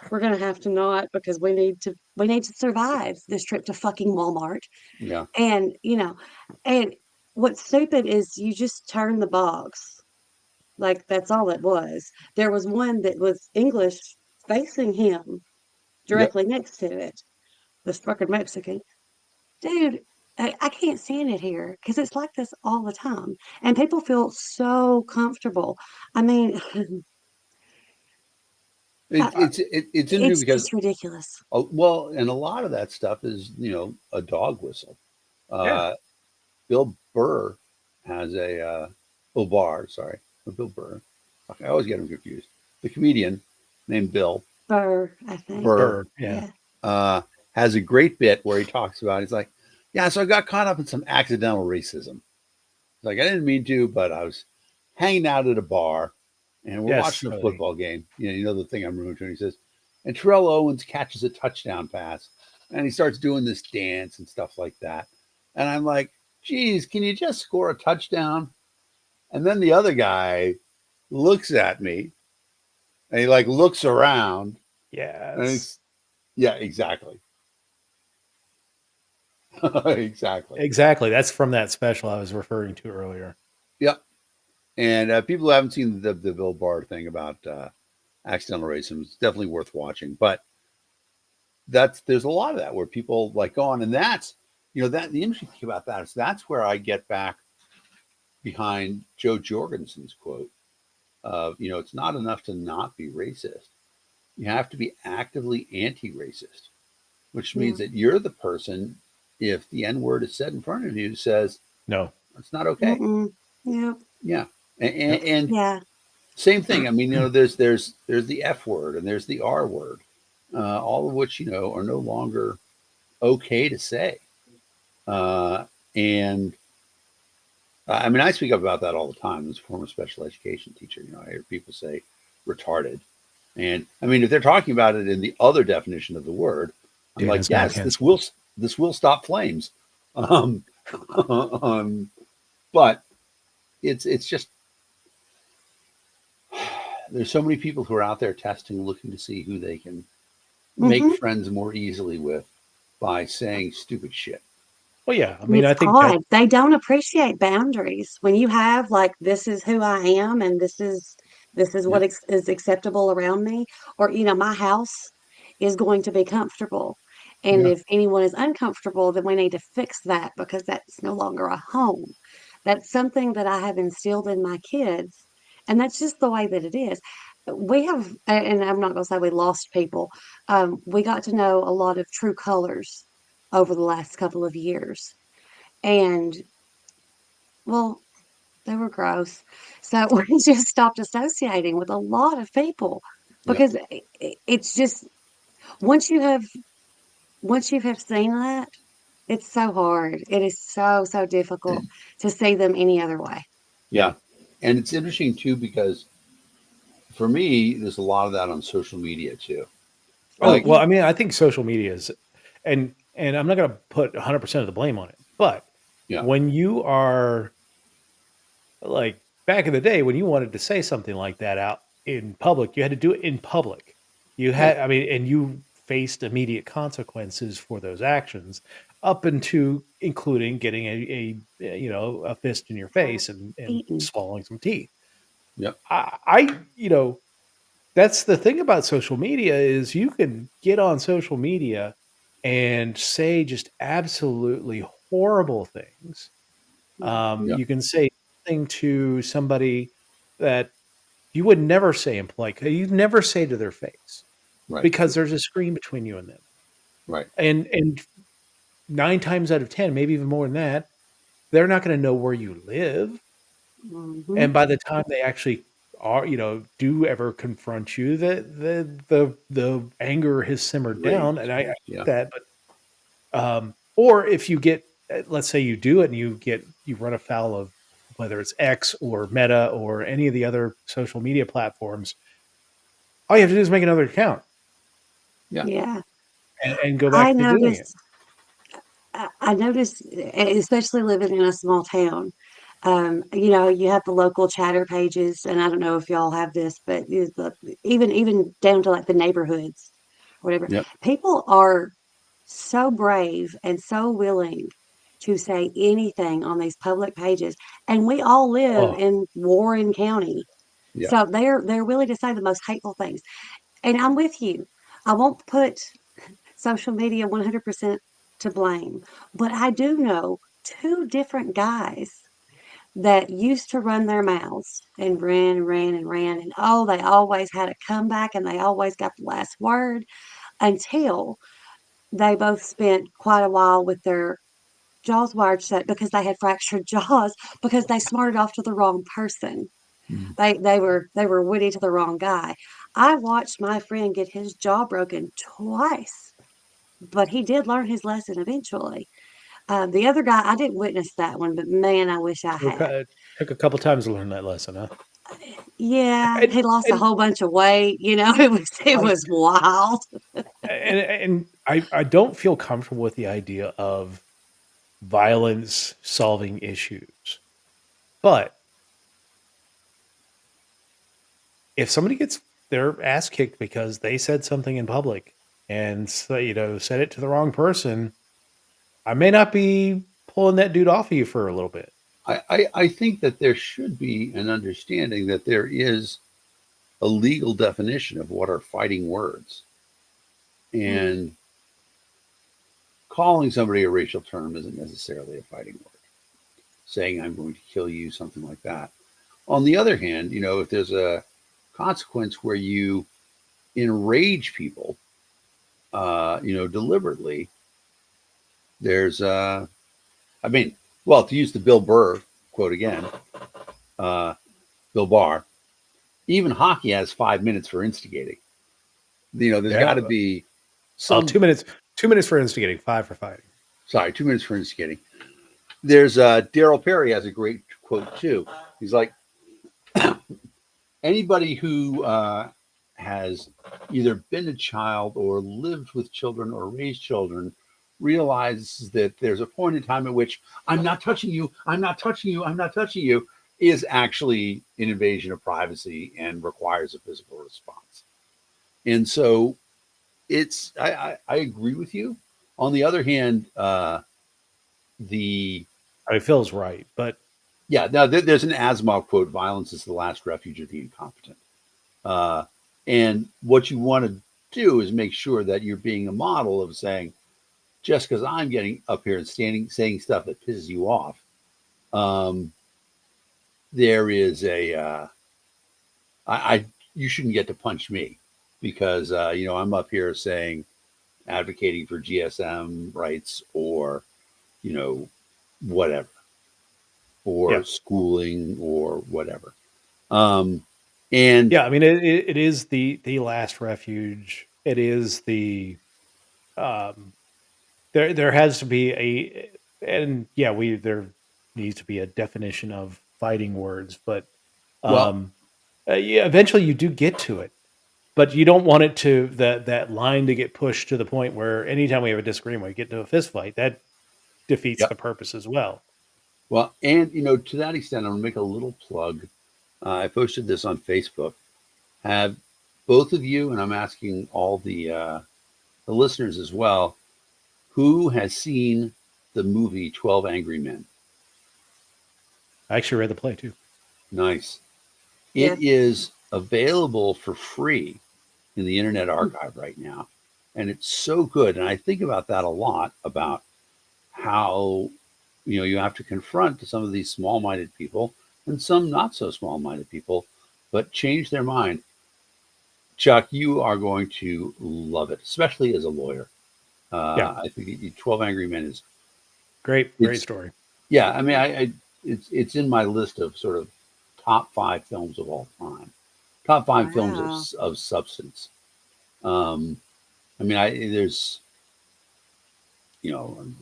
S2: "We're gonna have to not because we need to survive this trip to fucking Walmart."
S3: Yeah.
S2: And, and what's stupid is you just turn the box. Like that's all it was. There was one that was English facing him
S3: Yep.
S2: directly next to it. This fucking Mexican. Dude, I can't stand it here because it's like this all the time. And people feel so comfortable. I mean,
S3: It,
S2: uh,
S3: it's it, it's interesting
S2: it's
S3: because
S2: just ridiculous.
S3: well, and a lot of that stuff is a dog whistle.
S1: Yeah.
S3: Uh, Bill Burr has Bill Barr, sorry, Bill Burr. I always get him confused. The comedian named Bill
S2: Burr, I think.
S3: Burr
S1: Burr. Yeah.
S2: Yeah.
S3: uh, has a great bit where he talks about. He's like, "Yeah, so I got caught up in some accidental racism. Like I didn't mean to, but I was hanging out at a bar, and we're
S1: Yes.
S3: watching a football game. You know the thing I'm rumored to." And he says, and Terrell Owens catches a touchdown pass, and he starts doing this dance and stuff like that. And I'm like, "Geez, can you just score a touchdown?" And then the other guy looks at me, and he like looks around, and
S1: Yes.
S3: it's yeah, exactly, exactly,
S1: Exactly. That's from that special I was referring to earlier.
S3: yep. And people who haven't seen the Bill Barr thing about accidental racism, it's definitely worth watching. But there's a lot of that where people like go on, and that's that the interesting thing about that is that's where I get back behind Joe Jorgensen's quote of it's not enough to not be racist. You have to be actively anti-racist, which
S2: Yeah.
S3: means that you're the person, if the N word is said in front of you, says
S1: No.
S3: it's not okay.
S2: Mm-mm. Yep.
S3: Yeah, and,
S1: Yep.
S3: and
S2: Yeah.
S3: same thing. I mean, there's the F word and there's the R word, all of which are no longer okay to say. And I mean, I speak up about that all the time as a former special education teacher. I hear people say retarded, and I mean, if they're talking about it in the other definition of the word, I'm
S1: Dan
S3: like,
S1: is now
S3: yes,
S1: canceled.
S3: this will stop flames. Um, um, but it's just there's so many people who are out there testing, looking to see who they can make
S2: Mm-hmm.
S3: friends more easily with by saying stupid shit.
S1: Well, yeah. I mean,
S2: It's
S1: I think that.
S2: odd. They don't appreciate boundaries. When you have like this is who I am and this is
S3: Yeah,
S2: what is acceptable around me, or my house is going to be comfortable. And
S3: yeah,
S2: if anyone is uncomfortable, then we need to fix that because that's no longer a home. That's something that I have instilled in my kids, and that's just the way that it is. We have, and I'm not going to say we lost people. We got to know a lot of true colors over the last couple of years, and well, they were gross. So we just stopped associating with a lot of people
S3: Yep.
S2: because it's just once you have once you have seen that, it's so hard. It is so, so difficult to see them any other way.
S3: Yeah. And it's interesting too because for me, there's a lot of that on social media too.
S1: Oh,
S3: Like,
S1: well,
S2: Mhm.
S1: I mean, I think social media is, and I'm not going to put 100% of the blame on it, but
S3: yeah,
S1: when you are like back in the day when you wanted to say something like that out in public, you had to do it in public. You
S3: yeah,
S1: had, I mean, and you faced immediate consequences for those actions, up into including getting a fist in your face and
S2: Eaten.
S1: swallowing some teeth.
S3: yep,
S1: I that's the thing about social media is you can get on social media and say just absolutely horrible things.
S2: Mhm.
S3: yeah,
S1: You can say something to somebody that you would never say in polite. You'd never say to their face
S3: right,
S1: because there's a screen between you and them.
S3: right,
S1: And 9 times out of 10, maybe even more than that, they're not going to know where you live.
S2: Mhm.
S1: And by the time they actually do ever confront you, the anger has simmered down.
S3: rage.
S1: And I get
S3: Yeah,
S1: that, but or if you get, let's say you do it and you run afoul of whether it's X or Meta or any of the other social media platforms, all you have to do is make another account
S3: yeah,
S2: Yeah.
S1: and go
S2: I
S1: back to doing it.
S2: noticed I noticed, especially living in a small town, you have the local chatter pages, and I don't know if y'all have this, but even down to like the neighborhoods, whatever.
S3: yep,
S2: People are so brave and so willing to say anything on these public pages, and we all live
S1: Oh,
S2: in Warren County,
S3: yeah,
S2: so they're willing to say the most hateful things. And I'm with you. I won't put social media 100% to blame. But I do know two different guys that used to run their mouths and ran and ran and ran. And oh, they always had a comeback and they always got the last word until they both spent quite a while with their jaws wired shut because they had fractured jaws because they smarted off to the wrong person.
S3: mm,
S2: They were witty to the wrong guy. I watched my friend get his jaw broken twice, but he did learn his lesson eventually. The other guy, I didn't witness that one, but man, I wish I had.
S1: took a couple times to learn that lesson, huh?
S2: Yeah,
S1: And
S2: he lost a
S1: and
S2: whole bunch of weight. It
S1: I
S2: was wild.
S1: and I don't feel comfortable with the idea of violence solving issues. But if somebody gets their ass kicked because they said something in public and said it to the wrong person, I may not be pulling that dude off of you for a little bit.
S3: I think that there should be an understanding that there is a legal definition of what are fighting words.
S2: Mm,
S3: And calling somebody a racial term isn't necessarily a fighting word. Saying I'm going to kill you, something like that. On the other hand, if there's a consequence where you enrage people, deliberately, there's, I mean, well, to use the Bill Burr quote again, uh, Bill Barr, even hockey has 5 minutes for instigating. There's got
S1: Yeah.
S3: to be
S1: Oh,
S3: some,
S1: 2 minutes. 2 minutes for instigating, five for fighting.
S3: sorry, 2 minutes for instigating. There's Daryl Perry has a great quote too. He's like, anybody who has either been a child or lived with children or raised children realizes that there's a point in time at which I'm not touching you, I'm not touching you, I'm not touching you is actually an invasion of privacy and requires a physical response. And so I agree with you. On the other hand, the
S1: I mean, Phil's right, but
S3: yeah, now there's an Asimov quote: "Violence is the last refuge of the incompetent." Uh, and what you want to do is make sure that you're being a model of saying, just because I'm getting up here and standing saying stuff that pisses you off, Um, there is I you shouldn't get to punch me because I'm up here saying advocating for GSM rights or you know whatever or
S1: Yeah.
S3: schooling or whatever. Um, and
S1: Yeah. I mean, it is the last refuge. It is um, there has to be and yeah, there needs to be a definition of fighting words, but
S3: well,
S1: um, yeah, eventually you do get to it, but you don't want it to that line to get pushed to the point where anytime we have a disagreement, we get to a fist fight. That defeats
S3: yep.
S1: the purpose as well.
S3: Well, and to that extent, I'm gonna make a little plug. I posted this on Facebook. Have both of you, and I'm asking all the listeners as well, who has seen the movie 12 Angry Men?
S1: I actually read the play too.
S3: Nice. It
S2: Yes.
S3: is available for free in the Internet Archive right now. And it's so good. And I think about that a lot about how, you have to confront some of these small minded people and some not so small minded people, but change their mind. Chuck, you are going to love it, especially as a lawyer.
S1: Yeah,
S3: I think 12 Angry Men is,
S1: great
S3: it's,
S1: story.
S3: yeah, I mean, it's in my list of sort of top five films of all time, top five films
S2: Wow.
S3: of substance. Um, I mean, there's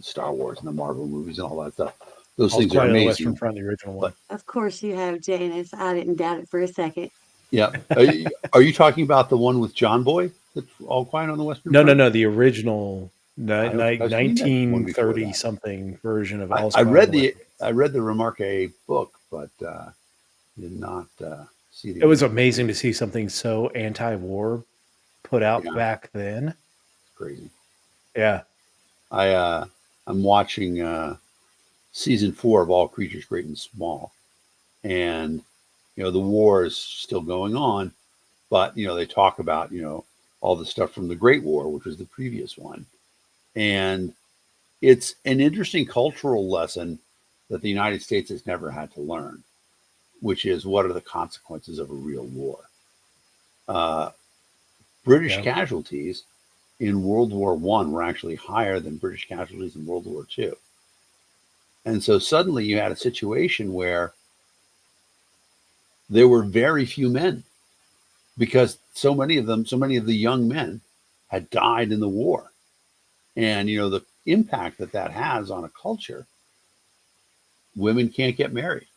S3: Star Wars and the Marvel movies and all that stuff. Those
S1: All's
S3: things are
S1: Quiet on the Western
S3: amazing.
S1: Front, the original
S3: But
S1: one.
S2: Of course you have, Janice. I didn't doubt it for a second.
S3: yeah, are you talking about the one with John Boy? That's All Quiet on the Western
S1: No, no,
S3: Front?
S1: no. The original
S3: I don't think I've seen that one before
S1: 1930
S3: that.
S1: something version of
S3: I,
S1: All's
S3: I
S1: Quiet on
S3: read
S1: the
S3: the
S1: Western.
S3: I read the Remarque book, but did not see the
S1: It was
S3: original
S1: amazing
S3: movie.
S1: to see something so anti-war put out
S3: Yeah,
S1: back then.
S3: it's crazy.
S1: Yeah,
S3: I I'm watching season 4 of All Creatures Great and Small, and the war is still going on, but they talk about all the stuff from the Great War, which was the previous one, and it's an interesting cultural lesson that the United States has never had to learn, which is what are the consequences of a real war. Uh, British
S1: yeah.
S3: casualties in World War One were actually higher than British casualties in World War Two, and so suddenly you had a situation where there were very few men because so many of the young men had died in the war. And, the impact that that has on a culture, women can't get married.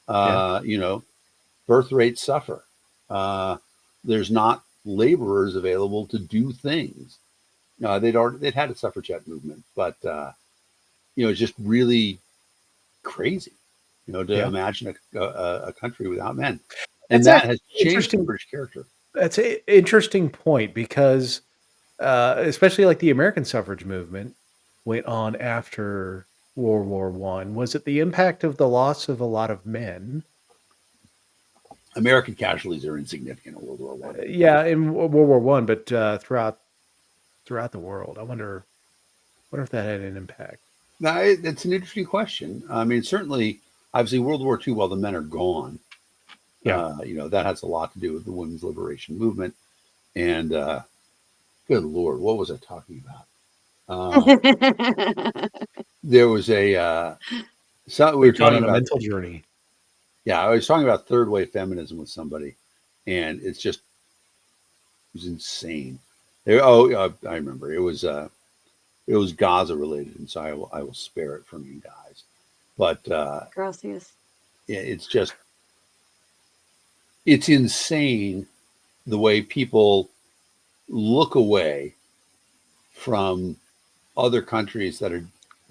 S1: Yeah.
S3: Uh, you know, birth rates suffer. Uh, there's not laborers available to do things. They'd had a suffragette movement, but it's just really crazy, to
S1: Yeah.
S3: imagine a country without men, and
S1: That's
S3: that
S1: actually
S3: has changed the
S1: interesting.
S3: British character.
S1: That's an interesting point because, especially like the American suffrage movement went on after World War One. Was it the impact of the loss of a lot of men?
S3: American casualties are insignificant in World War One.
S1: Yeah, in World War One, but throughout the world, I wonder if that had an impact.
S3: Now, it's an interesting question. I mean, certainly, obviously, World War II, while the men are gone,
S1: Yeah.
S3: that has a lot to do with the women's liberation movement. And good Lord, what was I talking about? Uh, there was we were
S1: We've gone
S3: talking
S1: on a
S3: about,
S1: mental journey.
S3: yeah, I was talking about third wave feminism with somebody, and it was insane. I remember it was Gaza related, and so I will spare it from you guys. But
S2: Gracias.
S3: it's just it's insane the way people look away from other countries that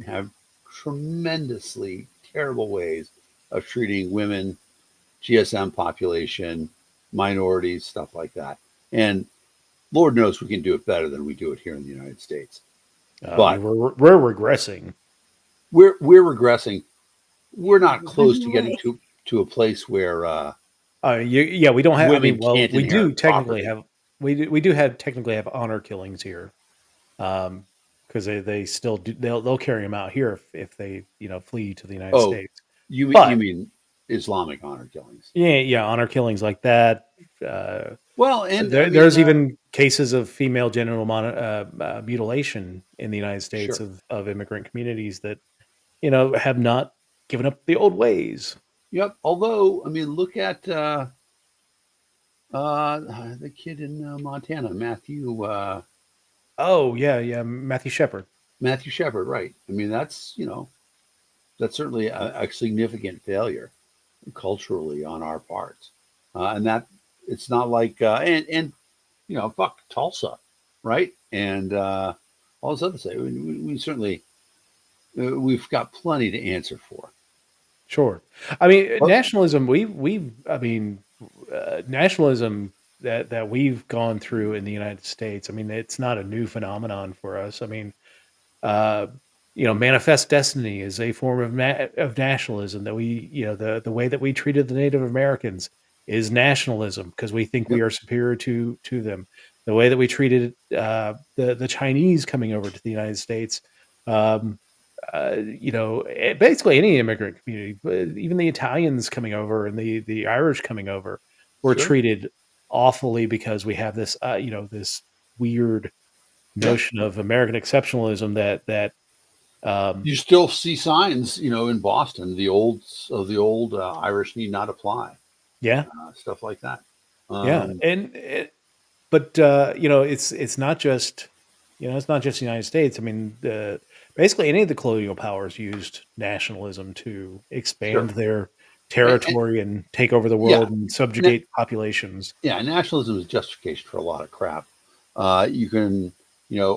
S3: have tremendously terrible ways of treating women, GSM population, minorities, stuff like that. And Lord knows we can do it better than we do it here in the United States.
S1: I mean,
S3: But
S1: we're regressing.
S3: we're regressing. We're not close to getting
S2: Way.
S3: to a place where
S1: Yeah, we don't have. I
S3: women
S1: mean, well,
S3: can't inherit property.
S1: we do have technically have honor killings here, because they still do, they'll carry them out here if they flee to the United
S3: Oh,
S1: States.
S3: You
S1: But
S3: mean Islamic honor killings?
S1: yeah, yeah, honor killings like that. Uh,
S3: Well, and I mean,
S1: there's even cases of female genital mutilation in the United States
S3: sure,
S1: of immigrant communities that have not given up the old ways.
S3: yep. Although, I mean, look at the kid in Montana,
S1: Oh yeah, yeah, Matthew Shepard.
S3: Matthew Shepard, right? I mean, that's certainly a significant failure culturally on our parts, and that it's not like and fuck Tulsa, right? And all this other stuff. We certainly we've got plenty to answer for.
S1: Sure. I mean,
S3: But
S1: nationalism. I mean, nationalism that we've gone through in the United States. I mean, it's not a new phenomenon for us. I mean, uh, manifest destiny is a form of of nationalism that the way that we treated the Native Americans is nationalism because we think we
S3: yep,
S1: are superior to them. The way that we treated the Chinese coming over to the United States, um, basically any immigrant community, but even the Italians coming over and the Irish coming over were
S3: sure,
S1: treated awfully because we have this this weird
S3: yep.
S1: notion of American exceptionalism that
S3: You still see signs, in Boston, the old Irish need not apply,
S1: yeah,
S3: stuff like that.
S1: yeah,
S3: Um,
S1: but it's not just it's not just the United States. I mean, basically any of the colonial powers used nationalism to expand
S3: sure,
S1: their
S3: and
S1: territory and take over the
S3: yeah,
S1: world and
S3: na-
S1: subjugate populations.
S3: yeah, nationalism is justification for a lot of crap. You can,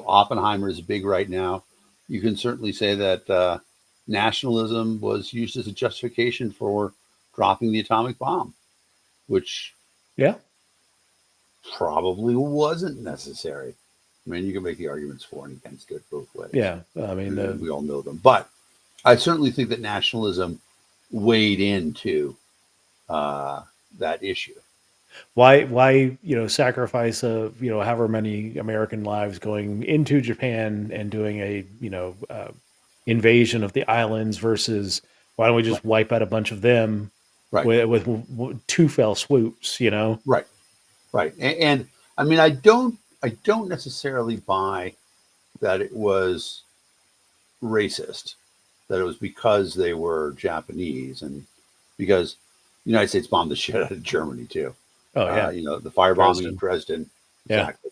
S3: Oppenheimer is big right now. You can certainly say that nationalism was used as a justification for dropping the atomic bomb, which
S1: Yeah,
S3: probably wasn't necessary. I mean, you can make the arguments for and against it both ways.
S1: yeah. I mean,
S3: And we all know them. But I certainly think that nationalism weighed into uh, that issue.
S1: why sacrifice of however many American lives going into Japan and doing a invasion of the islands versus why don't we
S3: Right,
S1: just wipe out a bunch of them
S3: right,
S1: with two fell swoops?
S3: right, right. And I mean, I don't necessarily buy that it was racist, that it was because they were Japanese and because the United States bombed the shit out of Germany too.
S1: Oh yeah,
S3: The firebombing of
S1: Dresden.
S3: Dresden
S1: Yeah.
S3: exactly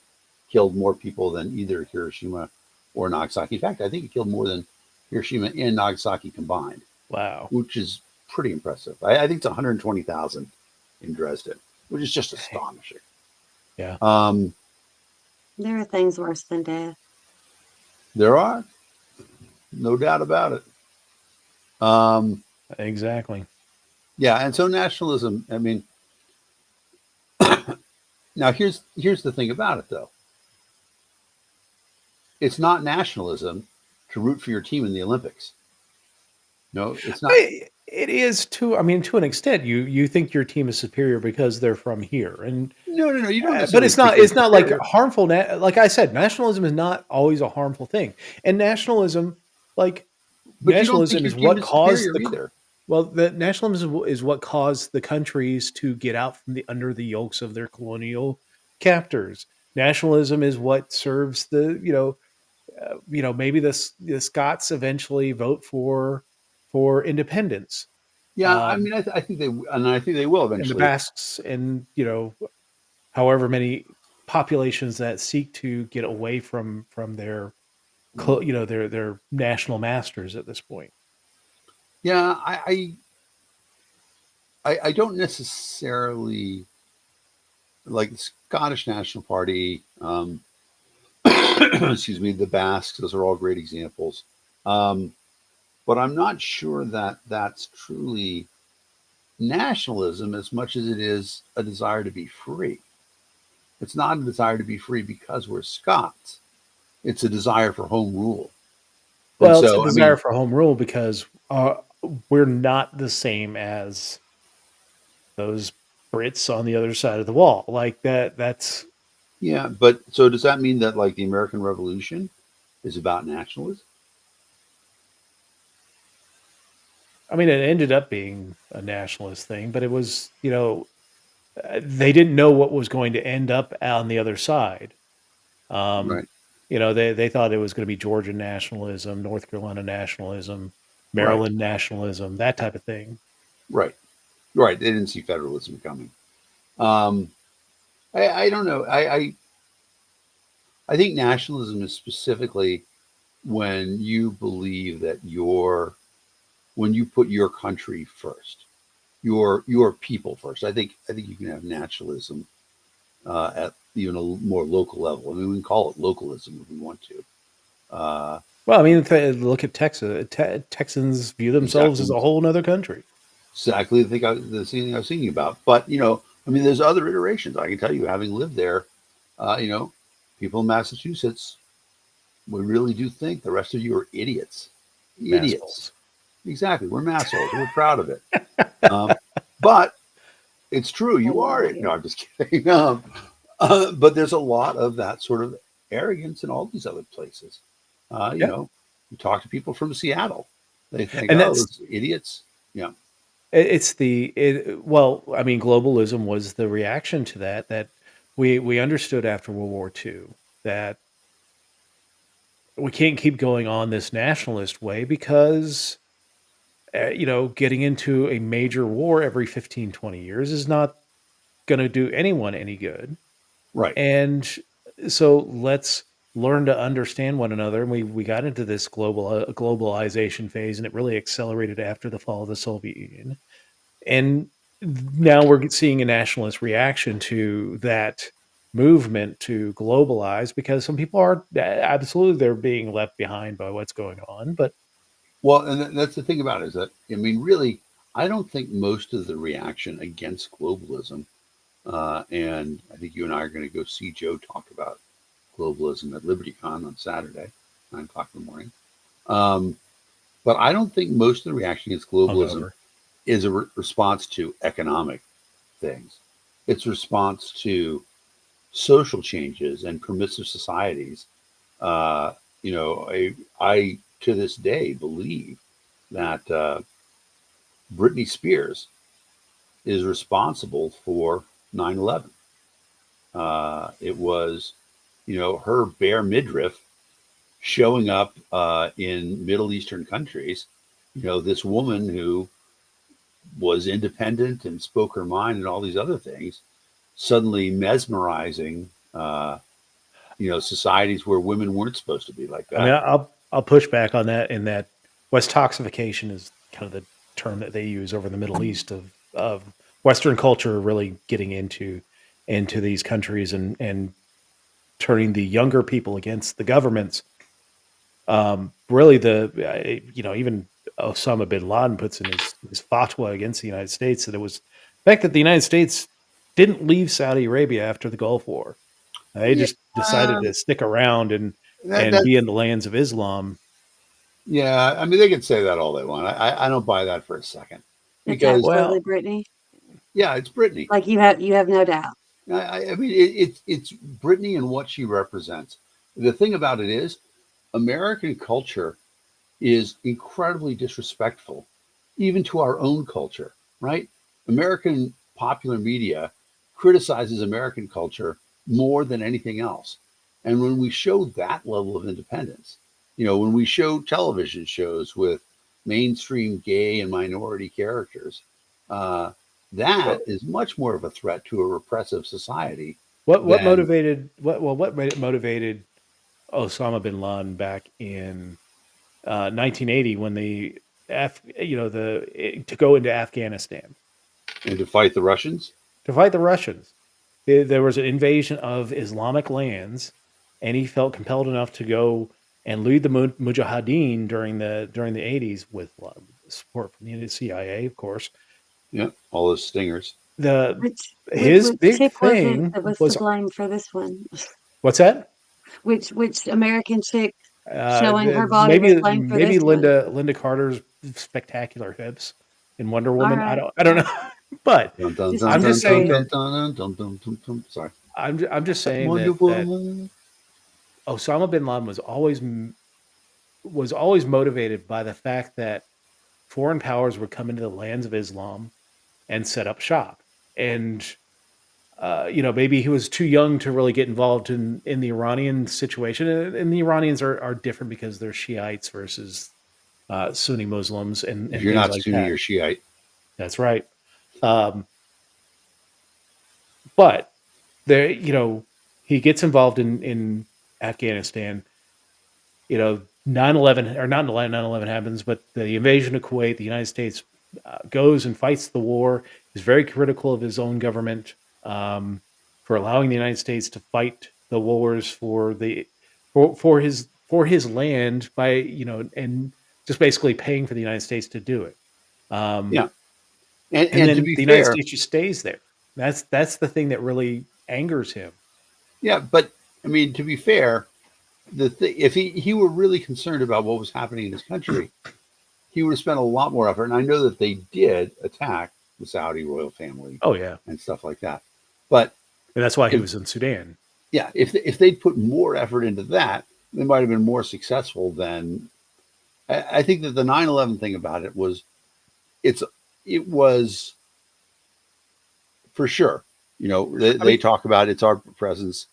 S3: killed more people than either Hiroshima or Nagasaki. In fact, I think it killed more than Hiroshima and Nagasaki combined,
S1: Wow.
S3: which is pretty impressive. I think it's 120,000 in Dresden, which is just
S1: Dang.
S3: astonishing.
S1: Yeah.
S3: Um,
S2: There are things worse than death.
S3: there are no doubt about it. Um,
S1: Exactly.
S3: yeah, and so nationalism. I mean, now here's the thing about it though. It's not nationalism to root for your team in the Olympics. No, it's not.
S1: It is to I mean to an extent you think your team is superior because they're from here and
S3: No, no, no. You don't
S1: but
S3: necessarily
S1: it's
S3: think
S1: not
S3: they're
S1: it's not like
S3: superior,
S1: harmful like I said nationalism is not always a harmful thing. And nationalism like
S3: but you don't think
S1: nationalism
S3: your
S1: is
S3: team
S1: what
S3: is
S1: caused
S3: superior either.
S1: the nationalism is what caused the countries to get out from the under the yokes of their colonial captors. Nationalism is what serves the maybe the Scots eventually vote for independence,
S3: Yeah, I
S1: um,
S3: mean, I think they will
S1: and the
S3: eventually.
S1: Basques, and however many populations that seek to get away from their their national masters at this point.
S3: Yeah, I don't necessarily like the Scottish National Party. Excuse me, the Basques. Those are all great examples. Um, but I'm not sure that that's truly nationalism as much as it is a desire to be free. It's not a desire to be free because we're Scots. It's a desire for home rule. And
S1: Well, it's a
S3: so, I
S1: desire
S3: mean,
S1: for home rule because we're not the same as those Brits on the other side of the wall. Like that. That's
S3: yeah, but so does that mean that like the American Revolution is about nationalism?
S1: I mean, it ended up being a nationalist thing, but it was, they didn't know what was going to end up on the other side. Um,
S3: Right.
S1: they thought it was going to be Georgia nationalism, North Carolina nationalism,
S3: Right.
S1: Maryland nationalism, that type of thing.
S3: Right. Right. They didn't see federalism coming. Um, I don't know. I think nationalism is specifically when you believe that when you put your country first, your people first. I think you can have nationalism at even a more local level. I mean, we can call it localism if we want to. Uh,
S1: Well, I mean, look at Texas. Texans view themselves as
S3: exactly,
S1: a whole other country.
S3: exactly the same thing I was thinking about. But I mean, there's other iterations. I can tell you, having lived there, uh, you know, people in Massachusetts, we really do think the rest of you are idiots. Idiots.
S1: Massholes.
S3: Exactly. We're massholes. We're proud of it. Um, but it's true.
S2: I
S3: You
S2: love
S3: are.
S2: it
S3: No,
S2: here.
S3: I'm just kidding. But there's a lot of that sort of arrogance in all these other places.
S1: Yeah,
S3: You talk to people from Seattle, they think,
S1: and
S3: oh,
S1: that's
S3: those idiots. Yeah,
S1: well, I mean, globalism was the reaction to that. That we understood after World War II that we can't keep going on this nationalist way because getting into a major war every 15, 20 years is not going to do anyone any good.
S3: right.
S1: And so let's learn to understand one another. And we got into this globalization phase, and it really accelerated after the fall of the Soviet Union. And now we're seeing a nationalist reaction to that movement to globalize because some people are absolutely they're being left behind by what's going on. But
S3: Well, and that's the thing about it is that I mean, really, I don't think most of the reaction against globalism, and I think you and I are going to go see Joe talk about globalism at LibertyCon on Saturday, 9 o'clock in the morning. Um, but I don't think most of the reaction against globalism
S1: hungover.
S3: is a response to economic things. It's a response to social changes and permissive societies. Uh, I to this day believe that Britney Spears is responsible for 9/11. It was, her bare midriff showing up in Middle Eastern countries. This woman who was independent and spoke her mind and all these other things, suddenly mesmerizing, societies where women weren't supposed to be like
S1: I mean,
S3: that.
S1: I'll push back on that in that West toxification is kind of the term that they use over the Middle East of Western culture really getting into these countries and turning the younger people against the governments. Really, even Osama bin Laden puts in his fatwa against the United States that it was the fact that the United States didn't leave Saudi Arabia after the Gulf War. They
S3: Yeah,
S1: just decided to stick around and
S3: that
S1: be in the lands of Islam.
S3: yeah. I mean, they can say that all they want. I don't buy that for a second
S2: It's
S3: because
S2: absolutely
S1: Well,
S2: Brittany.
S3: yeah, it's Britney.
S2: Like you have no doubt.
S3: I mean, it's Britney and what she represents. The thing about it is, American culture is incredibly disrespectful, even to our own culture, right? American popular media criticizes American culture more than anything else. And when we show that level of independence, when we show television shows with mainstream gay and minority characters, uh, that
S1: well,
S3: is much more of a threat to a repressive society
S1: what
S3: than
S1: motivated motivated Osama bin Laden back in 1980 when to go into Afghanistan
S3: and to fight the Russians.
S1: to fight the Russians. There was an invasion of Islamic lands, and he felt compelled enough to go and lead the Mujahideen during the 80s with a lot of support from the CIA, of course.
S3: Yeah, all those stingers.
S1: The
S2: Which
S1: his big
S2: chick was it
S1: thing
S2: that was to
S1: was
S2: blame for this one?
S1: what's that?
S2: Which American chick showing her body was
S1: Maybe
S2: blamed for this
S1: maybe
S2: one?
S1: Linda Carter's spectacular hips in Wonder
S2: All
S1: Woman.
S2: right,
S1: I don't know, but
S3: Dun, dun,
S2: just
S3: dun,
S1: I'm
S2: wanted
S1: just
S3: dun,
S2: to
S3: dun,
S1: saying
S2: see.
S3: dun,
S1: that
S3: dun, dun, dun, dun, dun. Sorry.
S1: I'm just saying
S3: Wonder
S1: that
S3: Woman.
S1: Osama bin Laden was always motivated by the fact that foreign powers would come into the lands of Islam and set up shop. And maybe he was too young to really get involved in the Iranian situation. And the Iranians are different because they're Shiites versus Sunni Muslims
S3: If
S1: and
S3: you're
S1: things
S3: not
S1: like
S3: Sunni
S1: that.
S3: or Shiite,
S1: That's right. Um, but there, he gets involved in Afghanistan. 9/11 or not 9/11 happens, but the invasion of Kuwait, the United States goes and fights the war. Is very critical of his own government for allowing the United States to fight the wars for his land by and just basically paying for the United States to do it. Um,
S3: yeah.
S1: and
S3: And to
S1: then
S3: be
S1: the United
S3: fair,
S1: States just stays there. That's the thing that really angers him.
S3: yeah, but I mean, to be fair, if he were really concerned about what was happening in his country, he would have spent a lot more effort. And I know that they did attack the Saudi royal family
S1: Oh yeah,
S3: and stuff like that. But
S1: and that's why he
S3: if
S1: was in Sudan.
S3: yeah, if they'd put more effort into that, they might have been more successful than. I think that the 9/11 thing about it was it was for sure.
S1: I
S3: They
S1: mean,
S3: talk about it's our presence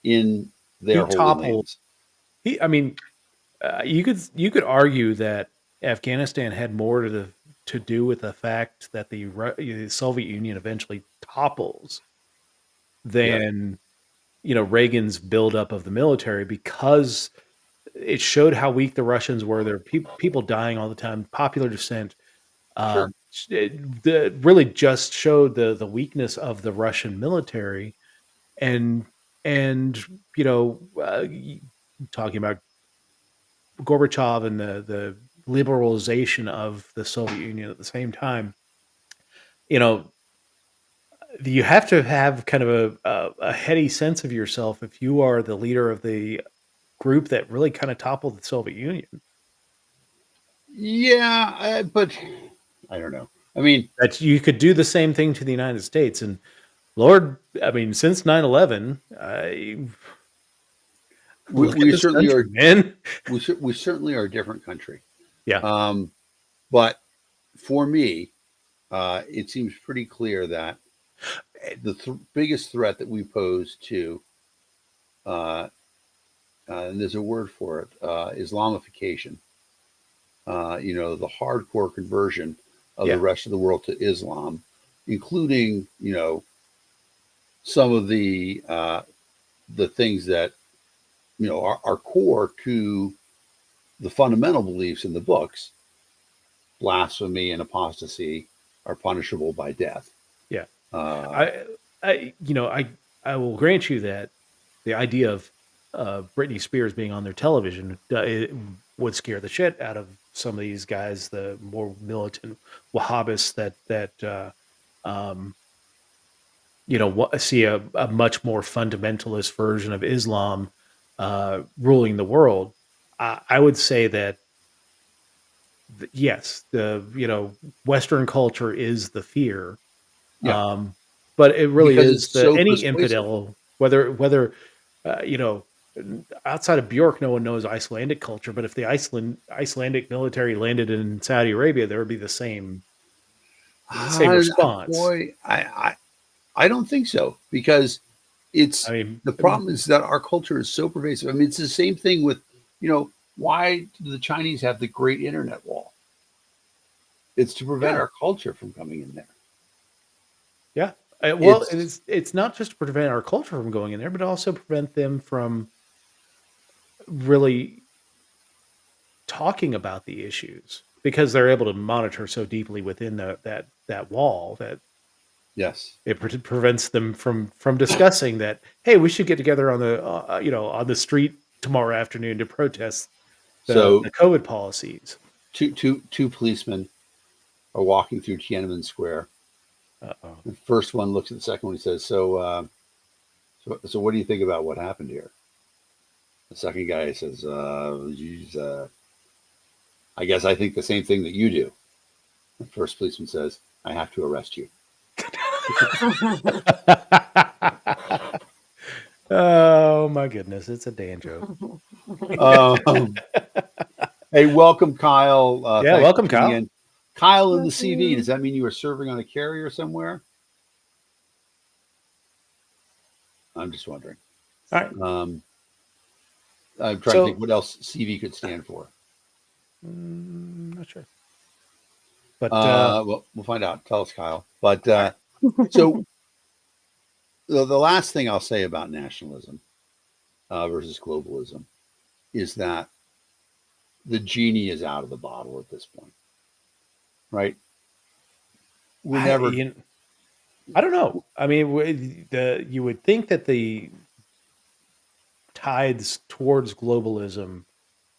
S3: in
S1: he
S3: their holy
S1: toppled.
S3: lands.
S1: I mean, you could argue that Afghanistan had more to do with the fact that the Soviet Union eventually topples
S3: Yes,
S1: than Reagan's buildup of the military, because it showed how weak the Russians were. There were people dying all the time, popular dissent.
S3: sure.
S1: Really just showed the weakness of the Russian military, and and talking about Gorbachev and the liberalization of the Soviet Union at the same time. You know, you have to have kind of a heady sense of yourself if you are the leader of the group that really kind of toppled the Soviet Union.
S3: Yeah, but I don't know. I mean,
S1: That you could do the same thing to the United States. And Lord, I mean, since 9/11, look at
S3: we
S1: this
S3: certainly
S1: country,
S3: are.
S1: man.
S3: We certainly are a different country.
S1: Yeah.
S3: Um, but for me, it seems pretty clear that the biggest threat that we pose to, uh, and there's a word for it, Islamification. The hardcore conversion of the
S1: Yeah.
S3: rest of the world to Islam, including some of the things that are core to the fundamental beliefs in the books. Blasphemy and apostasy are punishable by death.
S1: Yeah.
S3: Uh,
S1: I will grant you that the idea of Britney Spears being on their television it would scare the shit out of some of these guys, the more militant Wahhabists that um, see a much more fundamentalist version of Islam ruling the world. I would say that yes, the Western culture is the fear.
S3: yeah,
S1: But it really
S3: because
S1: is
S3: it's so
S1: any
S3: persuasive.
S1: infidel, whether uh, you know, outside of Bjork, no one knows Icelandic culture. But if the Icelandic military landed in Saudi Arabia, there would be the same response.
S3: Boy, I don't think so because it's
S1: I mean,
S3: the problem is that our culture is so pervasive. I mean, it's the same thing with why do the Chinese have the Great Internet Wall? It's to prevent
S1: yeah,
S3: our culture from coming in there.
S1: yeah. Well,
S3: It's
S1: it's not just to prevent our culture from going in there, but also prevent them from really talking about the issues because they're able to monitor so deeply within that wall that
S3: yes.
S1: it prevents them from discussing that. Hey, we should get together on the street tomorrow afternoon to protest the
S3: So
S1: COVID policies.
S3: two policemen are walking through Tiananmen Square.
S1: Uh-oh.
S3: The first one looks at the second one. He says, "So what do you think about what happened here?" The second guy says, "Geez, I guess I think the same thing that you do." The first policeman says, "I have to arrest you."
S1: Oh my goodness, it's a Dan joke.
S3: Um, hey, welcome, Kyle.
S1: Yeah,
S3: Thanks for
S1: welcome,
S3: tuning
S1: Kyle.
S3: in. Kyle in the CV, does
S2: Mm-mm.
S3: that mean you were serving on a carrier somewhere? I'm just wondering.
S1: All right.
S3: Um, I'm trying to think
S1: So,
S3: what else CV could stand for.
S1: not sure, but
S3: Well, we'll find out. Tell us, Kyle. But
S1: all right.
S3: so the last thing I'll say about nationalism versus globalism is that the genie is out of the bottle at this point, right? We're
S1: I
S3: never,
S1: you know, I don't know. I mean, the you would think that the tides towards globalism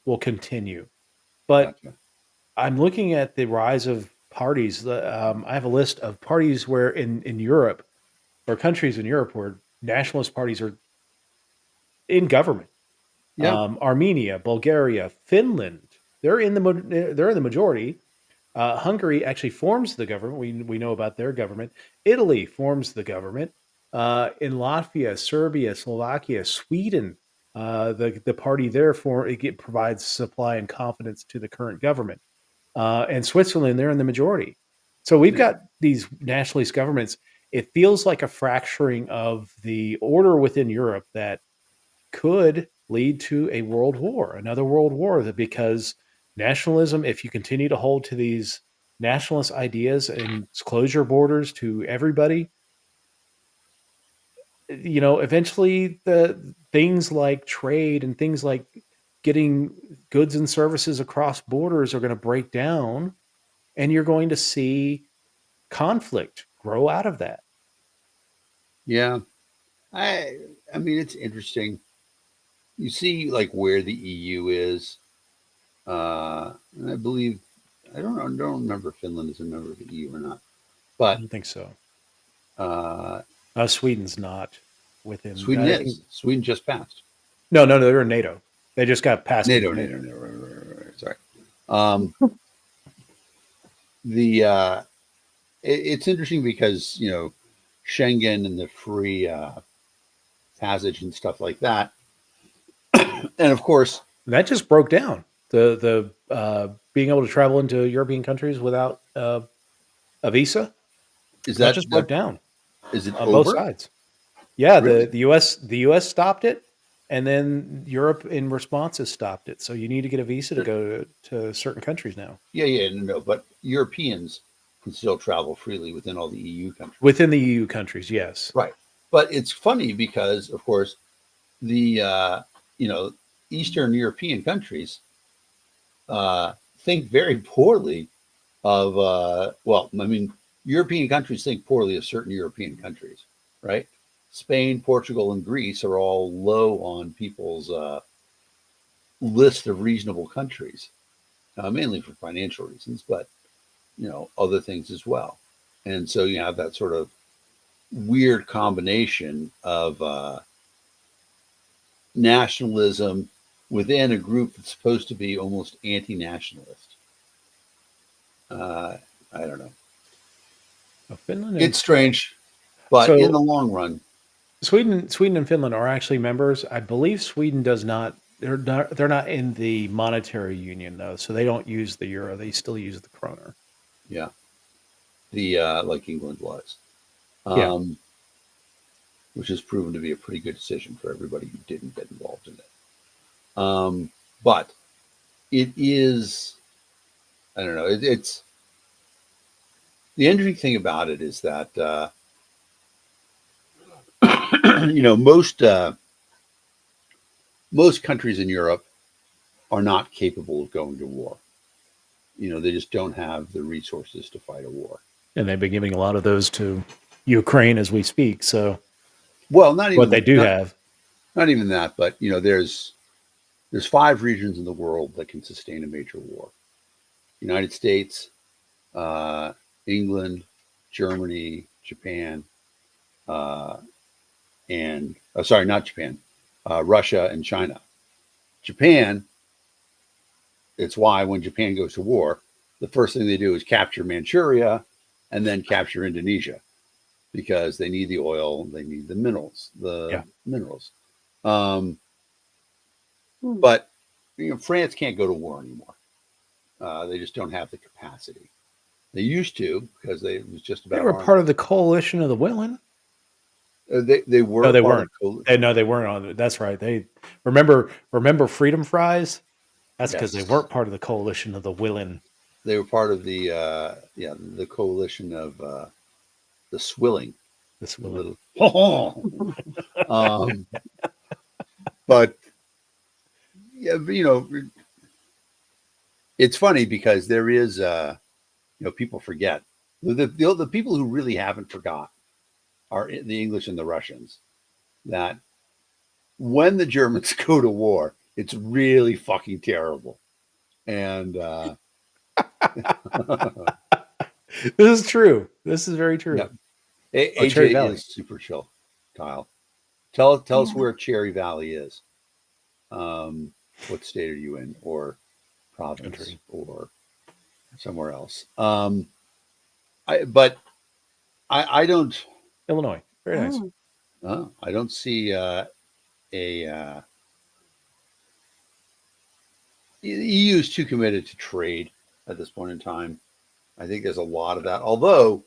S1: will continue, but
S3: gotcha.
S1: I'm looking at the rise of parties. I have a list of parties where in Europe or countries in Europe where nationalist parties are in government.
S3: Yeah,
S1: Armenia, Bulgaria, Finland. They're in the majority. Hungary actually forms the government. We know about their government. Italy forms the government. In Latvia, Serbia, Slovakia, Sweden, the party there provides supply and confidence to the current government. And Switzerland, they're in the majority. So we've
S3: yeah,
S1: got these nationalist governments. It feels like a fracturing of the order within Europe that could lead to a world war, another world war, that because nationalism, if you continue to hold to these nationalist ideas and close your borders to everybody, eventually the things like trade and things like getting goods and services across borders are going to break down, and you're going to see conflict grow out of that.
S3: yeah. I, I mean, it's interesting. You see, like where the EU is, and I believe I don't remember if Finland is a member of the EU or not,
S1: I
S3: but
S1: don't think so.
S3: uh,
S1: Sweden's not within.
S3: Sweden
S1: I think
S3: is. Sweden just passed.
S1: no, they're in NATO. They just got passed into NATO.
S3: NATO. Right. Sorry. Um, the it's interesting because Schengen and the free passage and stuff like that, and of course,
S1: That just broke down the being able to travel into European countries without a visa.
S3: is
S1: That just broke
S3: that
S1: down
S3: is it
S1: on both
S3: over?
S1: sides. Yeah,
S3: Really?
S1: the US stopped it, and then Europe in response has stopped it. So you need to get a visa to
S3: Sure.
S1: go to certain countries now
S3: Yeah, no. But Europeans can still travel freely within all the EU countries.
S1: within the EU countries. Yes,
S3: Right. But it's funny because, of course, the you know Eastern European countries think very poorly of well, I mean, European countries think poorly of certain European countries, right? Spain, Portugal, and Greece are all low on people's list of reasonable countries, mainly for financial reasons, but other things as well. And so you have that sort of weird combination of nationalism within a group that's supposed to be almost anti-nationalist. Uh, I don't know.
S1: Finland and
S3: It's strange, but in
S1: so
S3: the long run,
S1: Sweden and Finland are actually members. I believe Sweden does not. They're not in the monetary union though, so they don't use the euro. They still use the kroner.
S3: yeah, the like England was,
S1: Yeah.
S3: um, which has proven to be a pretty good decision for everybody who didn't get involved in it. But it is, I don't know. It's the interesting thing about it is that most countries in Europe are not capable of going to war. They just don't have the resources to fight a war.
S1: And they've been giving a lot of those to Ukraine as we speak. So
S3: Well, not
S1: what they
S3: even
S1: do have,
S3: not even that, but there's 5 regions in the world that can sustain a major war: United States, uh, England, Germany, Japan, uh, and sorry, not Japan, Russia and China. Japan. It's why when Japan goes to war, the first thing they do is capture Manchuria and then capture Indonesia because they need the oil, they need the minerals,
S1: yeah.
S3: Um,
S2: Hmm.
S3: but France can't go to war anymore. They just don't have the capacity. They used to because it was just
S1: They
S3: about
S1: were
S3: arms.
S1: part of the coalition of the willing.
S3: They
S1: No,
S3: were
S1: they
S3: part of
S1: weren't.
S3: the coalition.
S1: No, they weren't on it. That's right. They remember Freedom Fries. That's because they
S3: Yes,
S1: weren't part of the coalition of the willing.
S3: they were part of the the coalition of the swilling.
S1: This
S3: The
S1: willing.
S3: little, um, but yeah, it's funny because there is people forget the people who really haven't forgot are the English and the Russians. That when the Germans go to war, it's really fucking terrible. And
S1: This is true. This is very
S3: yeah,
S1: true. Oh, Cherry
S3: AJ
S1: Valley
S3: is super chill. Kyle, tell us
S2: Yeah.
S3: where Cherry Valley is. What state are you in, or province,
S1: country,
S3: or somewhere else? I don't
S1: Illinois. Very nice.
S2: Oh,
S3: I don't see a EU is too committed to trade at this point in time. I think there's a lot of that. Although,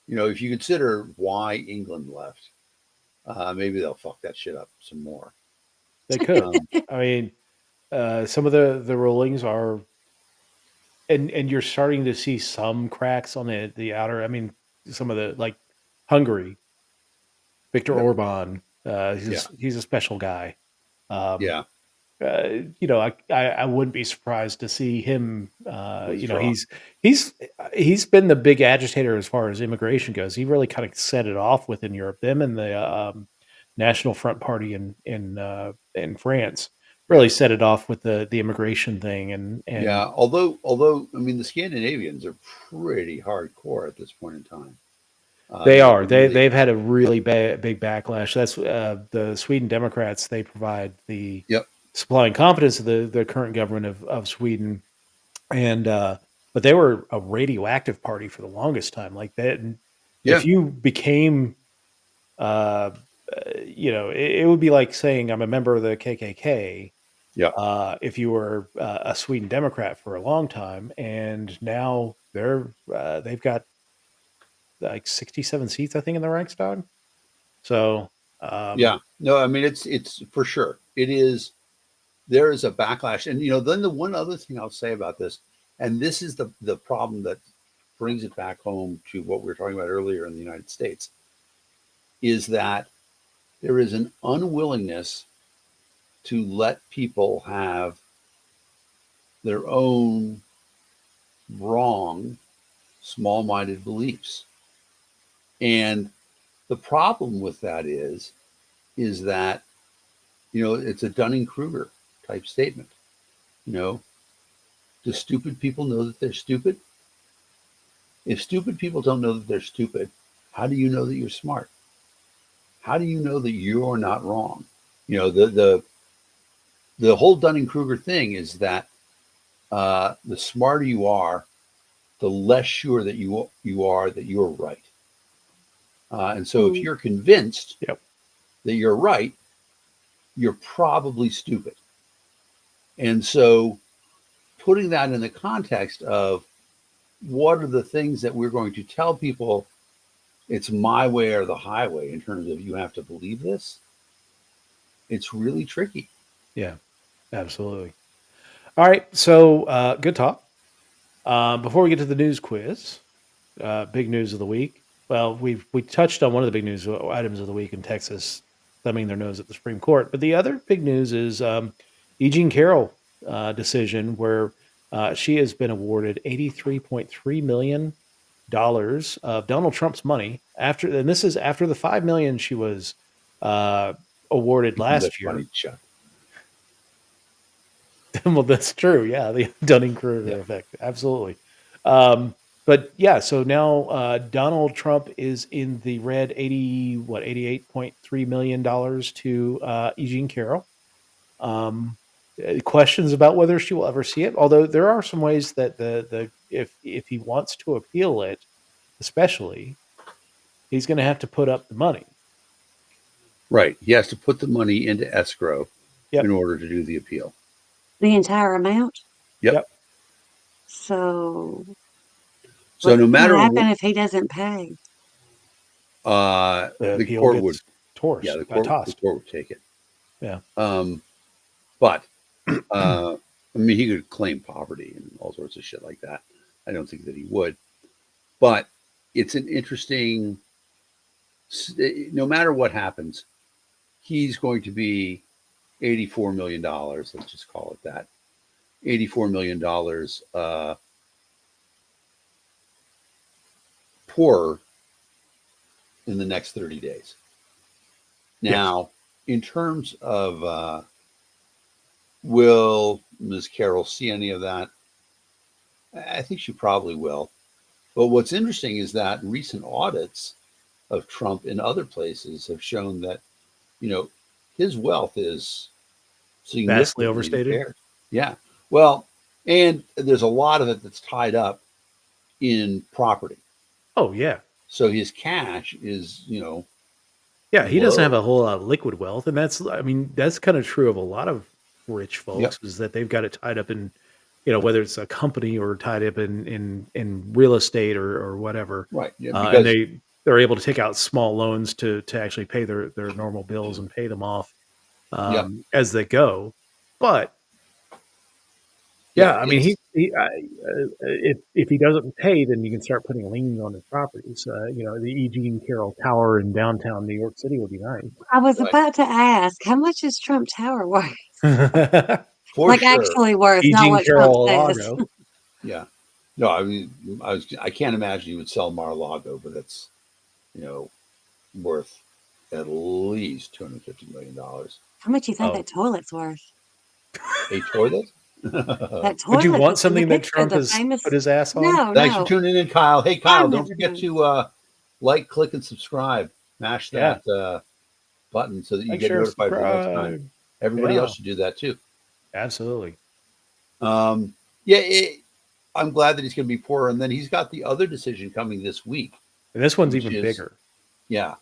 S3: if you consider why England left, maybe they'll fuck that shit up some more.
S1: They could.
S3: Um,
S1: I mean, some of the rulings are, and you're starting to see some cracks on the outer. I mean, some of the like Hungary, Viktor
S3: yep.
S1: Orban.
S3: Yeah.
S1: He's a special guy. Um,
S3: Yeah.
S1: I wouldn't be surprised to see him.
S3: Withdraw.
S1: He's been the big agitator as far as immigration goes. He really kind of set it off within Europe. Them and the National Front Party in France
S3: Yeah.
S1: really set it off with the immigration thing. And
S3: Yeah. Although I mean the Scandinavians are pretty hardcore at this point in time.
S1: they are
S3: They really.
S1: they've had a really big backlash. That's the Sweden Democrats. They provide the
S3: Yep.
S1: supplying confidence of the current government of Sweden. And but they were a radioactive party for the longest time. Like that,
S3: Yeah.
S1: if you became, it would be like saying I'm a member of the KKK.
S3: Yeah.
S1: If you were a Sweden Democrat for a long time, and now they've got like 67 seats, I think, in the Reichstag. So um,
S3: Yeah. No, I mean it's for sure. It is. There is a backlash, and then the one other thing I'll say about this, and this is the problem that brings it back home to what we were talking about earlier in the United States, is that there is an unwillingness to let people have their own wrong, small-minded beliefs. And the problem with that is that it's a Dunning-Kruger type statement. You know, do stupid people know that they're stupid? If stupid people don't know that they're stupid, how do you know that you're smart? How do you know that you're not wrong? The whole Dunning-Kruger thing is that the smarter you are, the less sure that you are that you're right. And so if
S2: mm,
S3: you're convinced
S1: yep,
S3: that you're right, you're probably stupid. And so putting that in the context of what are the things that we're going to tell people, it's my way or the highway in terms of you have to believe this, it's really tricky.
S1: yeah, absolutely. All right, so good talk. Before we get to the news quiz, big news of the week. Well, we touched on one of the big news items of the week in Texas thumbing their nose at the Supreme Court, but the other big news is E. Jean Carroll decision where she has been awarded $83.3 million of Donald Trump's money after, and this is after the $5 million she was uh, awarded
S3: That's
S1: last year.
S3: funny, Chuck.
S1: Well, that's true. Yeah, the
S3: Yeah.
S1: Dunning-Kruger effect. Absolutely. But yeah, so now Donald Trump is in the red 88.3 million dollars to E. Jean Carroll. Um, questions about whether she will ever see it. Although there are some ways that the if he wants to appeal it, especially, he's going to have to put up the money.
S3: Right. He has to put the money into escrow in
S1: Yep.
S3: order to do the appeal.
S2: the entire amount.
S3: Yep.
S1: Yep.
S2: So
S3: So no
S2: What's going
S3: matter
S2: to happen
S3: what,
S2: if he doesn't pay?
S1: The
S3: the
S1: appeal
S3: court would,
S1: gets
S3: yeah, the
S1: tossed.
S3: court would take it.
S1: Yeah.
S3: But I mean, he could claim poverty and all sorts of shit like that. I don't think that he would. But it's an interesting. No matter what happens, he's going to be $84 million. Let's just call it that. $84 million poorer in the next 30 days.
S1: Yes.
S3: Now, in terms of will Ms. Carroll see any of that? I think she probably will. But what's interesting is that recent audits of Trump in other places have shown that, you know, his wealth is
S1: Vastly
S3: significantly
S1: overstated.
S3: impaired. Yeah. Well, and there's a lot of it that's tied up in property.
S1: Oh yeah.
S3: So his cash is,
S1: Yeah, he doesn't have
S3: low.
S1: a whole lot of liquid wealth, and I mean, that's kind of true of a lot of rich
S3: Yep.
S1: folks is that they've got it tied up in, whether it's a company or tied up in real estate or whatever,
S3: Right. Yeah.
S1: and
S3: Because,
S1: they're able to take out small loans to actually pay their normal bills and pay them off
S3: yep.
S1: as they go. But
S3: Yeah.
S1: yeah, I mean, if he doesn't pay, then you can start putting liens on his properties. The E. Jean Carroll Tower in downtown New York City would be nice.
S2: I was
S3: Right.
S2: about to ask, how much is Trump Tower worth?
S3: For
S2: Like
S3: sure.
S2: actually worth,
S1: E.
S2: not
S1: Jean
S2: what Trump
S1: Carroll
S2: says.
S1: Lago.
S3: Yeah. No, I mean, I can't imagine you would sell Mar-a-Lago, but that's, you know, worth at least $250 million.
S2: How much you think
S1: Oh,
S2: that toilet's worth?
S3: A toilet?
S2: That
S1: would you
S2: toilet
S1: want
S2: that's in the
S1: something that
S2: picture,
S1: Trump
S2: the
S1: has put
S2: famous.
S1: his ass on?
S2: No,
S3: Thanks for
S2: no,
S3: tuning in, Kyle. Hey, Kyle,
S2: I'm
S3: don't
S2: never
S3: forget
S2: done.
S3: to like, click, and subscribe. Mash
S1: Yeah,
S3: that button so that you
S1: like,
S3: get
S1: share,
S3: notified for the next time.
S1: subscribe.
S3: Everybody
S1: Yeah,
S3: else should do that too.
S1: absolutely.
S3: Um, yeah, I'm glad that he's going to be poorer. And then he's got the other decision coming this week,
S1: And this one's
S3: which
S1: even
S3: is,
S1: bigger.
S3: yeah,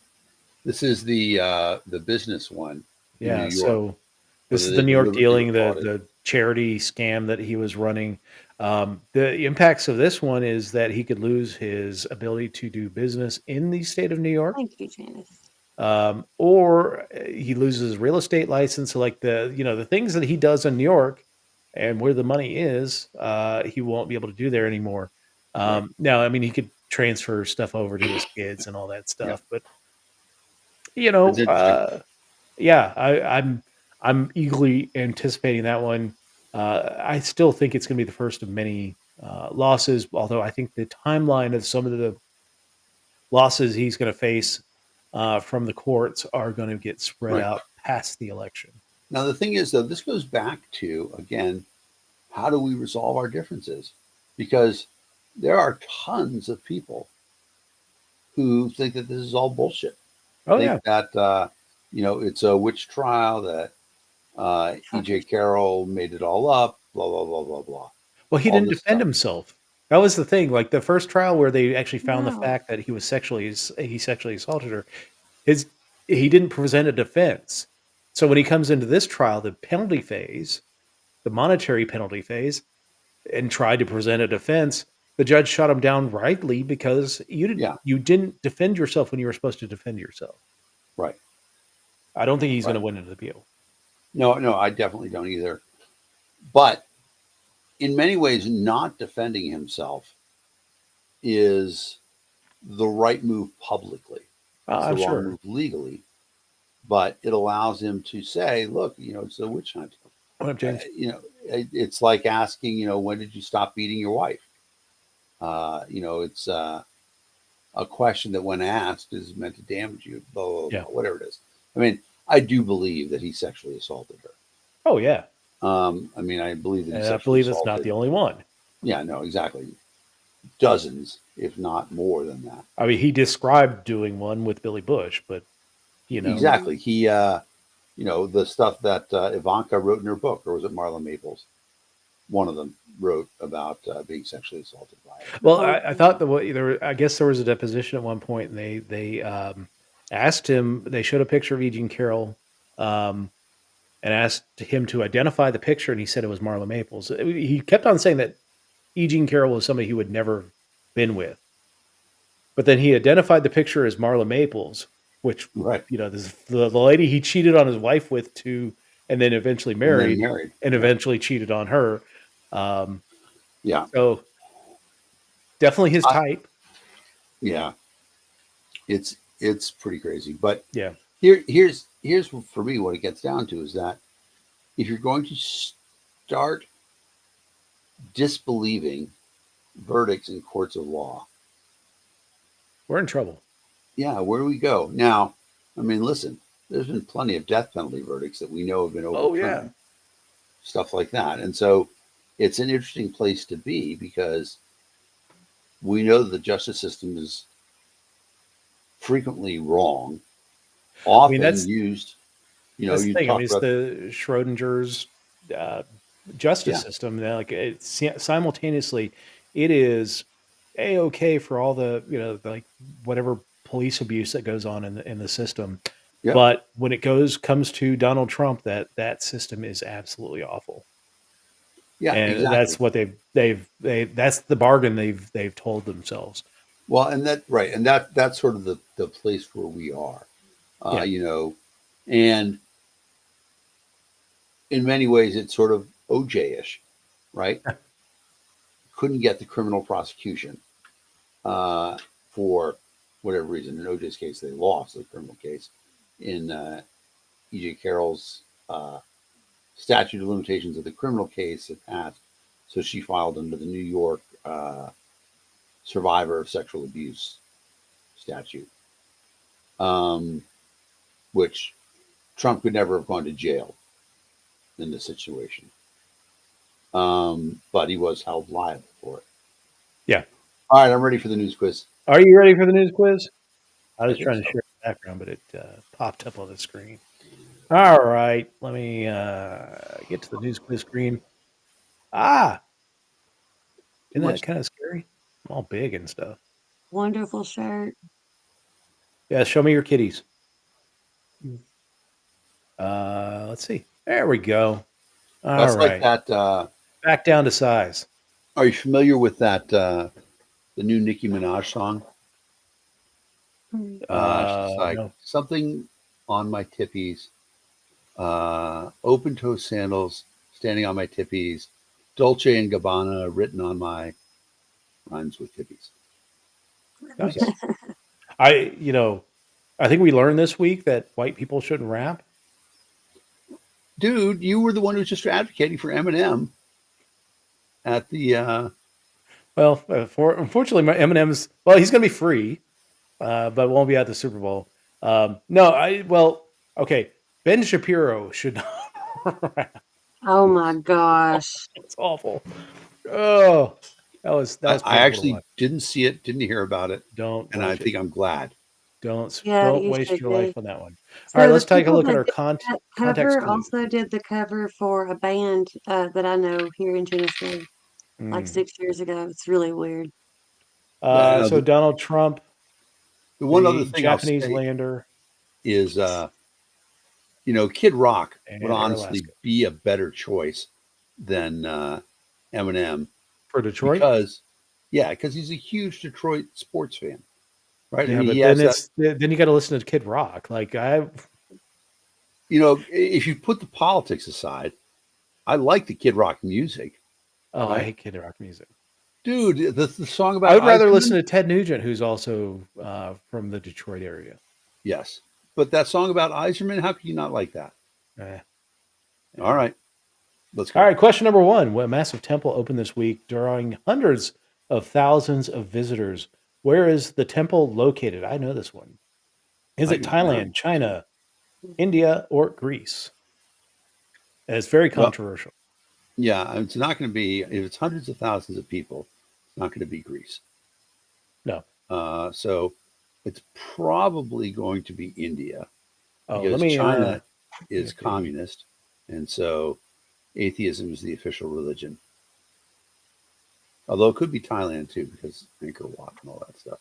S3: this is the business one in New
S1: Yeah,
S3: York,
S1: so this
S3: whether
S1: is the
S3: they
S1: New York
S3: deliberately
S1: dealing,
S3: defrauded.
S1: the charity scam that he was running. The impacts of this one is that he could lose his ability to do business in the state of New York,
S2: Thank you, Janice.
S1: or he loses his real estate license. So, like the things that he does in New York and where the money is, he won't be able to do there anymore.
S3: Right.
S1: Now, I mean, he could transfer stuff over to his kids and all that
S3: Yeah,
S1: stuff, but
S3: it's interesting.
S1: yeah, I'm eagerly anticipating that one. I still think it's going to be the first of many losses, although I think the timeline of some of the losses he's going to face from the courts are going to get spread
S3: Right.
S1: out past the election.
S3: Now, the thing is, though, this goes back to, again, how do we resolve our differences? Because there are tons of people who think that this is all bullshit.
S1: Oh
S3: Think
S1: yeah,
S3: that, it's a witch trial, that E.J. Carroll made it all up, blah, blah, blah, blah, blah.
S1: well, he
S3: All
S1: didn't
S3: this
S1: defend
S3: stuff.
S1: himself. That was the thing. Like the first trial where they actually found the
S2: No.
S1: fact that he sexually assaulted her. His He didn't present a defense. So when he comes into this trial, the penalty phase, the monetary penalty phase, and tried to present a defense, the judge shot him down rightly because
S3: Yeah,
S1: you didn't defend yourself when you were supposed to defend yourself.
S3: right,
S1: I don't think he's going
S3: right.
S1: to win an appeal.
S3: No, no, I definitely don't either. But in many ways, not defending himself is the right move publicly. It's the
S1: I'm
S3: wrong
S1: sure.
S3: move legally, but it allows him to say, look, it's a witch hunt.
S1: What up, James?
S3: It's like asking, when did you stop beating your wife? It's a question that, when asked, is meant to damage you, blah, blah,
S1: Yeah.
S3: blah, whatever it is. I mean, I do believe that he sexually assaulted her.
S1: Oh yeah,
S3: I mean, I believe that he
S1: and I
S3: sexually
S1: believe it's not
S3: assaulted.
S1: the only one.
S3: Yeah, no, exactly. Dozens, if not more than that.
S1: I mean, he described doing one with Billy Bush, but
S3: Exactly. He, the stuff that Ivanka wrote in her book, or was it Marla Maples? One of them wrote about being sexually assaulted by her.
S1: well,
S2: Oh,
S1: I thought I guess there was a deposition at one point, and they asked him. They showed a picture of E. Jean Carroll, um, and asked him to identify the picture, and he said it was Marla Maples. He kept on saying that E. Jean Carroll was somebody who would never been with. But then he identified the picture as Marla Maples, which,
S3: Right.
S1: this the lady he cheated on his wife with and then eventually
S3: And then
S1: married,
S3: married.
S1: and
S3: Yeah.
S1: eventually cheated on her.
S3: Yeah.
S1: So definitely his
S3: I,
S1: type.
S3: yeah. It's pretty crazy. But
S1: Yeah.
S3: here's for me what it gets down to is that if you're going to start disbelieving verdicts in courts of law,
S1: We're in trouble.
S3: yeah, where do we go? Now, I mean, listen, there's been plenty of death penalty verdicts that we know have been
S1: Oh, yeah.
S3: overturned, stuff like that. And so it's an interesting place to be because we know that the justice system is frequently wrong,
S1: I mean,
S3: often used,
S1: that's the
S3: you
S1: thing. I mean,
S3: talk
S1: it's
S3: about,
S1: the Schrodinger's uh, justice
S3: yeah,
S1: system. Like it's simultaneously, it is a-okay for all the like whatever police abuse that goes on in the system,
S3: yep,
S1: but when it comes to Donald Trump, that system is absolutely awful,
S3: yeah,
S1: and
S3: exactly.
S1: that's what that's the bargain they've told themselves.
S3: Well, and that's sort of the place where we are,
S1: Yeah,
S3: and in many ways it's sort of OJ-ish, right? Couldn't get the criminal prosecution for whatever reason. In OJ's case, they lost the criminal case. In EJ Carroll's statute of limitations of the criminal case had passed, so she filed under the New York survivor of sexual abuse statute, um, which Trump could never have gone to jail in this situation, but he was held liable for it.
S1: yeah.
S3: All right, I'm ready for the news quiz.
S1: Are you ready for the news quiz? I
S3: I
S1: was
S3: think
S1: trying to
S3: so.
S1: share the background, but it popped up on the screen. All right, let me get to the news quiz screen. Ah,
S3: Too
S1: isn't that
S3: much.
S1: kind of scary? I'm all big and stuff.
S2: Wonderful shirt.
S1: Yeah, show me your kitties. Let's see. There we go. All
S3: That's like
S1: right,
S3: that.
S1: back down to size.
S3: Are you familiar with that? The new Nicki Minaj song.
S2: Mm.
S3: She's like
S1: No,
S3: something on my tippies, open toe sandals, standing on my tippies, Dolce and Gabbana written on my rhymes with tippies.
S1: nice. I, I think we learned this week that white people shouldn't rap.
S3: Dude, you were the one who was just advocating for Eminem at the.
S1: Well, unfortunately, my Eminem's he's going to be free, but won't be at the Super Bowl. No, okay. Ben Shapiro should not rap.
S2: Oh my gosh.
S1: It's awful. Oh, that was
S3: I
S1: painful to
S3: actually
S1: watch.
S3: didn't see it, didn't hear about it,
S1: Don't
S3: and I
S1: watch it.
S3: think I'm glad.
S2: Yeah,
S1: Don't
S2: you
S1: waste
S2: should
S1: your
S2: be.
S1: life on that one. All right,
S2: So the
S1: let's take a
S2: people
S1: look at
S2: that
S1: our
S2: did that
S1: context
S2: cover
S1: clues.
S2: also did the cover for a band that I know here in Tennessee like
S1: Mm.
S2: 6 years ago. It's really weird.
S3: Yeah, no,
S1: So Donald Trump,
S3: the one other
S1: the
S3: thing I'll
S1: Japanese
S3: say
S1: lander,
S3: is, Kid Rock would
S1: and Air
S3: honestly
S1: Alaska
S3: be a better choice than Eminem
S1: for Detroit.
S3: because, yeah, because he's a huge Detroit sports fan, right? I
S1: Yeah,
S3: mean, he
S1: but
S3: has that.
S1: then you got to listen to Kid Rock. Like
S3: If you put the politics aside, I like the Kid Rock music,
S1: I
S3: right?
S1: hate Kid Rock music.
S3: Dude, the song
S1: I
S3: about
S1: would rather listen
S3: Iserman,
S1: to Ted Nugent, who's also from the Detroit area.
S3: yes, but that song about Iserman, how could you not like that?
S1: Eh,
S3: All
S1: yeah.
S3: right, let's
S1: All
S3: go.
S1: right, question number one. What massive temple opened this week, drawing hundreds of thousands of visitors? Where is the temple located? I know this one. Is
S3: I
S1: it
S3: do not.
S1: Thailand, China, India, or Greece? And it's very
S3: Well,
S1: controversial.
S3: yeah, it's not going to be if it's hundreds of thousands of people. It's not going to be Greece.
S1: No.
S3: So it's probably going to be India
S1: Oh, let
S3: because
S1: me
S3: China
S1: yeah,
S3: is communist, and so atheism is the official religion. Although it could be Thailand too, because Angkor Wat and all that stuff.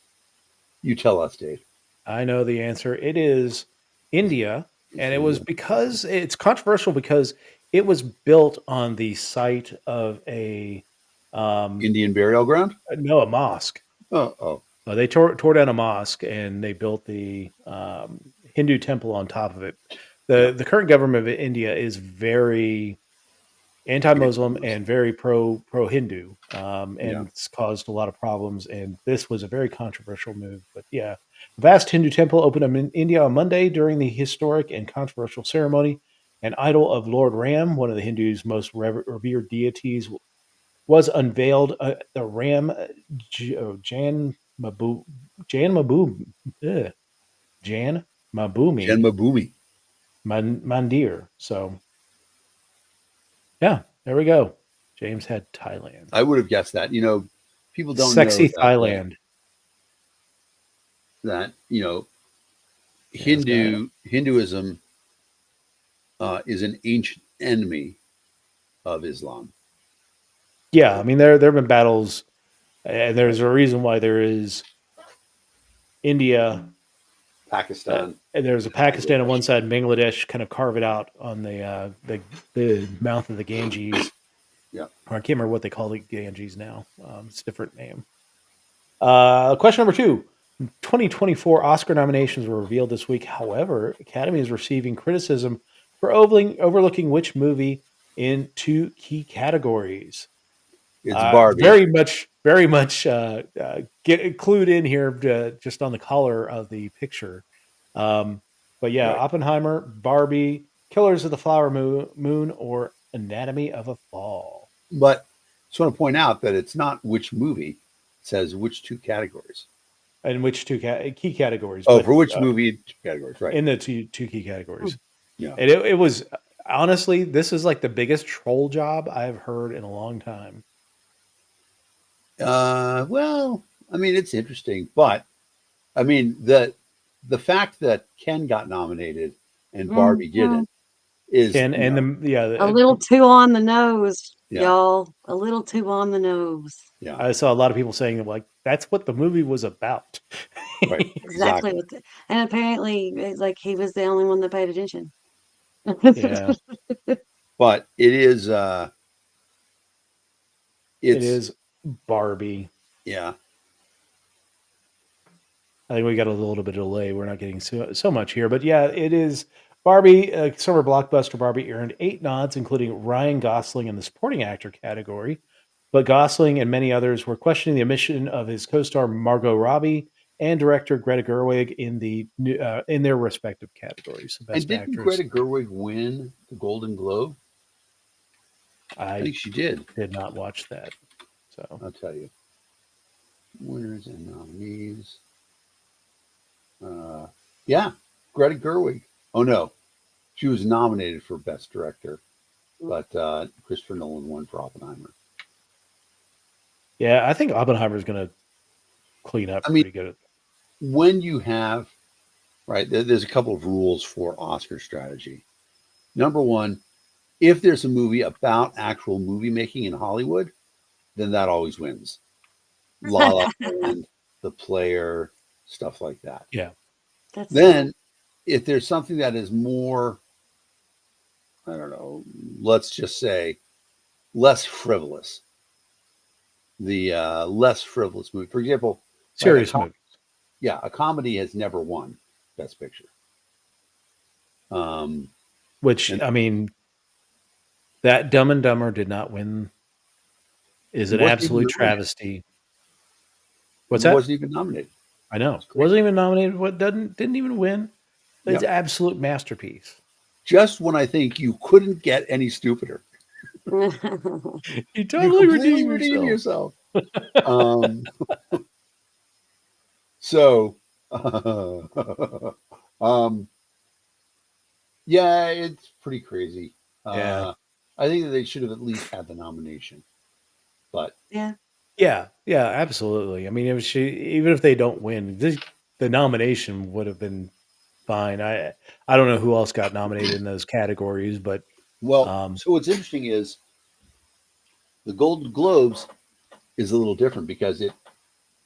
S3: You tell us, Dave.
S1: I know the answer. It is India,
S3: It's
S1: and it was
S3: India.
S1: because it's controversial because it was built on the site of a
S3: Indian burial ground?
S1: no, a mosque.
S3: Oh,
S1: They tore down a mosque and they built the Hindu temple on top of it.
S3: yeah.
S1: The current government of India is very anti-Muslim
S3: Anti-Muslims.
S1: and very pro Hindu,
S3: Yeah.
S1: and it's caused a lot of problems. And this was a very controversial move. But yeah, the vast Hindu temple opened up in India on Monday during the historic and controversial ceremony. An idol of Lord Ram, one of the Hindus' most revered deities, was unveiled. The Ram Jan Mabu Jan Mabu ugh, Jan Mabumi
S3: Janmabhoomi.
S1: Mandir. So yeah, there we go. James had Thailand.
S3: I would have guessed that. People don't know
S1: Sexy
S3: that
S1: Thailand.
S3: that
S1: Yeah, it's got it.
S3: Hinduism is an ancient enemy of Islam,
S1: Yeah, I
S3: right?
S1: mean there have been battles, and there's
S3: Right.
S1: a reason why there is India.
S3: Pakistan,
S1: And there's a Pakistan on one
S3: Bangladesh.
S1: side, and Bangladesh kind of carve it out on the mouth of the Ganges.
S3: Yeah.
S1: Or I can't remember what they call the Ganges now. It's a different name. Question number 2. 2024 Oscar nominations were revealed this week. However, Academy is receiving criticism for overlooking which movie in 2 key categories.
S3: It's Barbie.
S1: Very much get clued in here just on the color of the picture. Um, but yeah,
S3: Right.
S1: Oppenheimer, Barbie, Killers of the Flower Moon, or Anatomy of a Fall.
S3: But I just want to point out that it's not which movie, it says which 2 categories.
S1: And which 2 key categories,
S3: Oh,
S1: but
S3: for which movie, 2 categories, right?
S1: in the two key categories.
S3: Yeah.
S1: And it was honestly, this is like the biggest troll job I've heard in a long time.
S3: Well, I mean, it's interesting, but I mean the fact that Ken got nominated and Barbie
S2: Mhm.
S3: didn't is,
S1: Ken and
S2: A little too on the nose,
S3: yeah,
S2: y'all. A little too on the nose.
S3: yeah,
S1: I saw a lot of people saying like that's what the movie was about.
S3: right,
S2: Exactly
S3: exactly.
S2: what and apparently it's like he was the only one that paid attention.
S1: Yeah,
S3: But
S1: it
S3: it's
S1: is Barbie.
S3: yeah,
S1: I think we got a little bit of delay. We're not getting so much here, but yeah, it is Barbie. Summer blockbuster Barbie earned 8 nods, including Ryan Gosling in the supporting actor category. But Gosling and many others were questioning the omission of his co-star Margot Robbie and director Greta Gerwig in their respective categories. The
S3: and
S1: best
S3: didn't
S1: actress.
S3: Greta Gerwig win the Golden Globe? I
S1: I
S3: think she did.
S1: did not watch that. So
S3: I'll tell you, winners and nominees. Uh, yeah, Greta Gerwig. Oh no, she was nominated for Best Director, but Christopher Nolan won for Oppenheimer.
S1: yeah, I think Oppenheimer is going to clean up
S3: I mean,
S1: pretty good.
S3: when you have right, there's a couple of rules for Oscar strategy. Number one, if there's a movie about actual movie making in Hollywood, then that always wins. La La Land, The Player, stuff like that.
S1: Yeah,
S2: That's
S3: Then, if there's something that is more, I don't know, let's just say less frivolous, the less frivolous movie. For example, right,
S1: serious movie.
S3: a comedy has never won Best Picture. Um,
S1: Which
S3: and
S1: I mean, that Dumb and Dumber did not win. Is
S3: it
S1: an
S3: wasn't even
S1: absolute
S3: nominated.
S1: travesty.
S3: It
S1: What's that?
S3: wasn't even nominated.
S1: I know.
S3: It's crazy.
S1: Wasn't even nominated. What didn't even win. It's
S3: Yep.
S1: an absolute masterpiece.
S3: Just when I think you couldn't get any stupider,
S1: You
S3: you
S1: totally
S3: completely
S1: redeem
S3: redeem
S1: yourself.
S3: yourself. Um, so, um, yeah, it's pretty crazy.
S1: Yeah.
S3: I think that they should have at least had the nomination, but
S2: yeah.
S1: Yeah, absolutely. I mean, even if they don't win, the nomination would have been fine. I don't know who else got nominated in those categories, but
S3: well,
S1: um,
S3: so what's interesting is the Golden Globes is a little different because it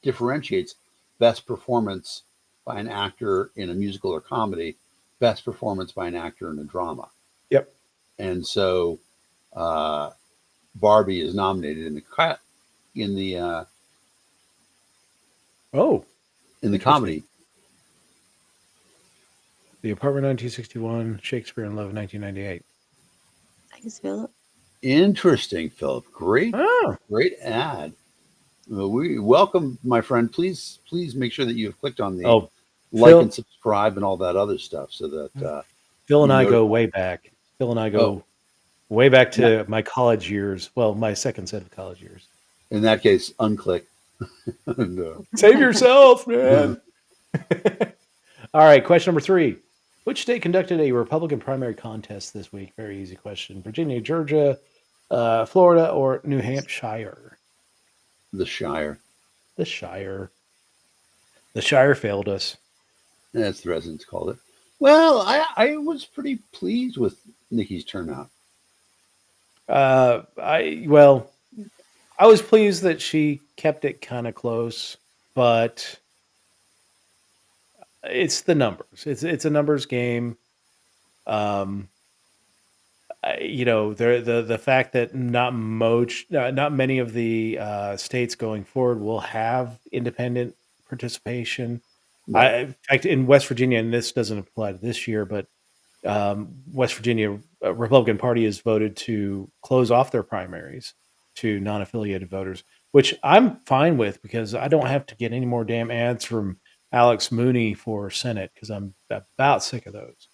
S3: differentiates best performance by an actor in a musical or comedy, best performance by an actor in a drama.
S1: yep,
S3: And so uh, Barbie is nominated in the
S1: Oh,
S3: in the
S1: interesting.
S3: comedy.
S1: The Apartment 1961, Shakespeare in Love 1998.
S2: Thanks, Philip.
S3: Interesting, Philip. Great,
S1: Oh,
S3: great ad. We welcome, my friend. Please make sure that you have clicked on the
S1: oh,
S3: like and
S1: Phil,
S3: subscribe and all that other stuff so that
S1: Phil and
S3: you're
S1: I go
S3: notified.
S1: way back. Phil and I
S3: Oh,
S1: go way back
S3: in that,
S1: to my college years. Well, my second set of college years.
S3: in that case, unclick. And,
S1: Save yourself, man. All right, question number 3. Which state conducted a Republican primary contest this week? Very easy question. Virginia, Georgia, Florida, or New Hampshire?
S3: the Shire.
S1: The Shire. The Shire failed us.
S3: That's the residents called it. Well, I was pretty pleased with Nikki's turnout.
S1: Well, I was pleased that she kept it kind of close, but it's the numbers. It's a numbers game. Um, the fact that not many of the states going forward will have independent participation.
S3: Right.
S1: In fact, in West Virginia, and this doesn't apply to this year, but West Virginia Republican Party has voted to close off their primaries to non-affiliated voters, which I'm fine with because I don't have to get any more damn ads from Alex Mooney for Senate because I'm about sick of those.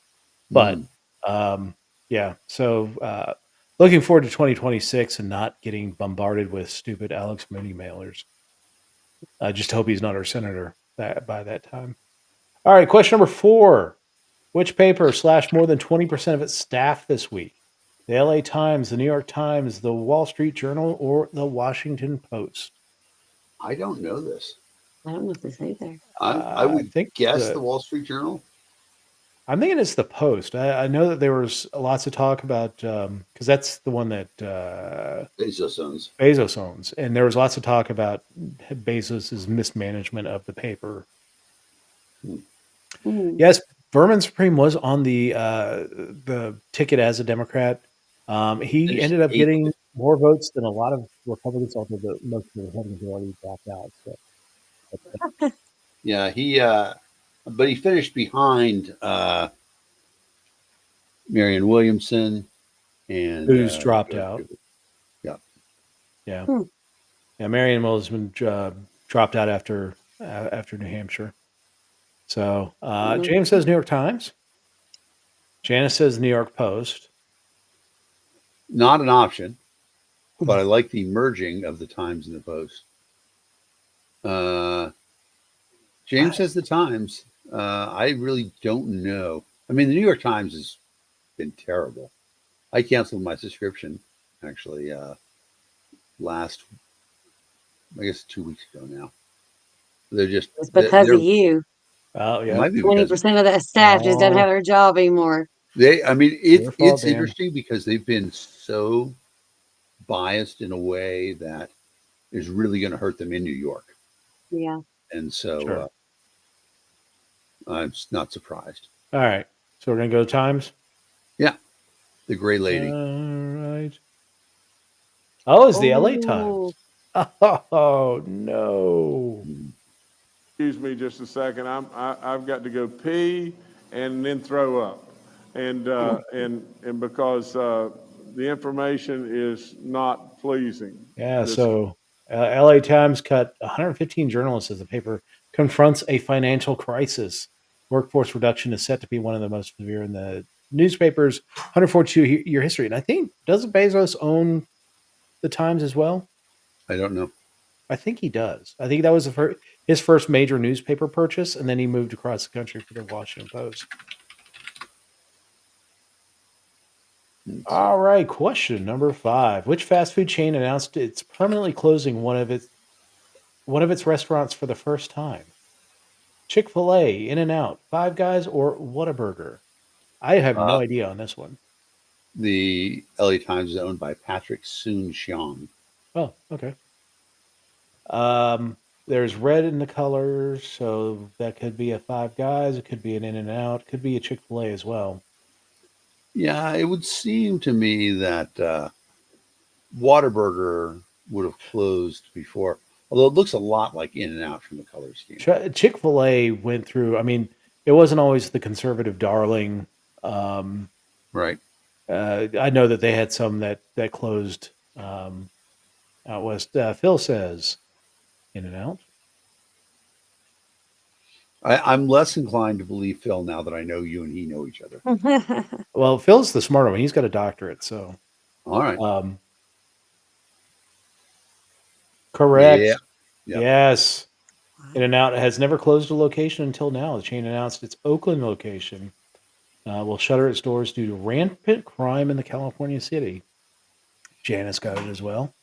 S1: But
S3: Mm.
S1: um, yeah, so looking forward to 2026 and not getting bombarded with stupid Alex Mooney mailers. I just hope he's not our senator by that time. All right, question number 4. Which paper slashed more than 20% of its staff this week? The LA Times, the New York Times, the Wall Street Journal, or the Washington Post?
S3: I don't know this.
S2: I don't know if this either.
S3: I
S1: I
S3: would
S1: think
S3: guess the Wall Street Journal.
S1: I'm thinking it's the Post. I know that there was lots of talk about because that's the one that
S3: Bezos owns.
S1: Bezos owns, and there was lots of talk about Bezos's mismanagement of the paper.
S2: Hmm.
S1: Yes, Vermin Supreme was on the ticket as a Democrat.
S3: They
S1: He
S3: just
S1: ended up
S3: ate
S1: getting
S3: it.
S1: more votes than a lot of Republicans, although most of the Republicans already dropped out. So,
S3: Yeah, but he finished behind Marion Williamson and
S1: who's dropped
S3: George
S1: out?
S3: Cooper. Yeah,
S1: Yeah,
S2: Hmm.
S1: yeah. Marion Williamson dropped out after New Hampshire. So
S2: Mm.
S1: James says New York Times. Janice says New York Post.
S3: not an option, but I like the merging of the Times and the Post. Uh, James
S1: I,
S3: says the Times. I really don't know. I mean, the New York Times has been terrible. I canceled my subscription actually last, I guess, 2 weeks ago now. They're just
S2: It's because of
S3: they're
S2: you.
S1: oh
S3: it
S1: yeah,
S3: might be because
S2: 20% of that staff just doesn't have
S1: oh
S2: their job anymore.
S3: they. I mean,
S1: your fault,
S3: it's
S1: Dan.
S3: interesting because they've been so biased in a way that is really going to hurt them in New York,
S2: Yeah.
S3: and so
S1: Sure.
S3: I'm not surprised.
S1: All right, so we're gonna go to Times.
S3: Yeah, the Gray
S1: All
S3: Lady.
S1: right. Oh, it's the LA
S2: Oh,
S1: Times. Oh no.
S3: Mm.
S4: Excuse me just a second. I've got to go pee and then throw up, and because the information is not pleasing.
S1: Yeah,
S4: This
S1: so LA Times cut 115 journalists as the paper confronts a financial crisis. Workforce reduction is set to be one of the most severe in the newspaper's 142-year history. And I think, doesn't Bezos own the Times as well?
S3: I don't know.
S1: I think he does. I think that was his first major newspaper purchase, and then he moved across the country for the Washington Post.
S3: Let's see.
S1: All right, question number 5. Which fast food chain announced it's permanently closing one of its restaurants for the first time? Chick-fil-A, In-N-Out, Five Guys, or Whataburger? I have no
S3: Uh,
S1: idea on this one.
S3: the LA Times is owned by Patrick Soon Xiong.
S1: Oh, okay. There's red in the colors, so that could be a Five Guys. It could be an In-N-Out. Could be a Chick-fil-A as well.
S3: Yeah, it would seem to me that Whataburger would have closed before. Although it looks a lot like In and Out from the color scheme.
S1: Chick-fil-A went through, I mean, it wasn't always the conservative darling. Um,
S3: Right.
S1: I know that they had some that closed out west. Phil says In and Out.
S3: I'm less inclined to believe Phil now that I know you and he know each other.
S1: Well, Phil's the smarter one. He's got a doctorate, so
S3: All right.
S1: um,
S3: Yeah.
S1: correct.
S3: Yep.
S1: Yes. In
S2: Wow.
S1: and Out has never closed a location until now. The chain announced its Oakland location will shutter its doors due to rampant crime in the California city. Janice got it as well.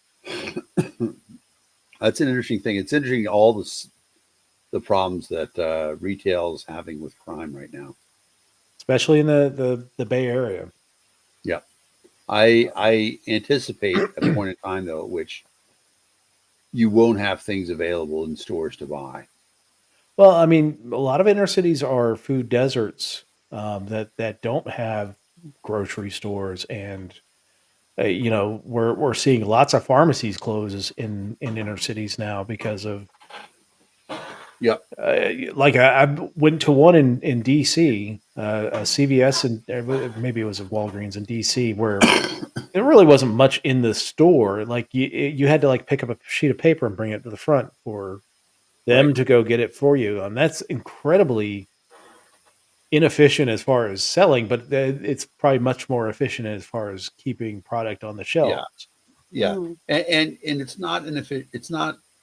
S3: That's an interesting thing. It's interesting all the problems that retail is having with crime right now.
S1: Especially in the Bay Area.
S3: Yeah. I anticipate a point in time though at which you won't have things available in stores to buy.
S1: Well, I mean, a lot of inner cities are food deserts that don't have grocery stores, and we're seeing lots of pharmacies closes in inner cities now because of
S3: Yep.
S1: like I went to one in DC, a CVS, and maybe it was a Walgreens in DC, where there really wasn't much in the store. Like you had to like pick up a sheet of paper and bring it to the front for
S3: Right.
S1: them to go get it for you, and that's incredibly inefficient as far as selling, but it's probably much more efficient as far as keeping product on the
S3: Yeah.
S1: shelves.
S3: Yeah.
S2: Mm.
S3: And it's not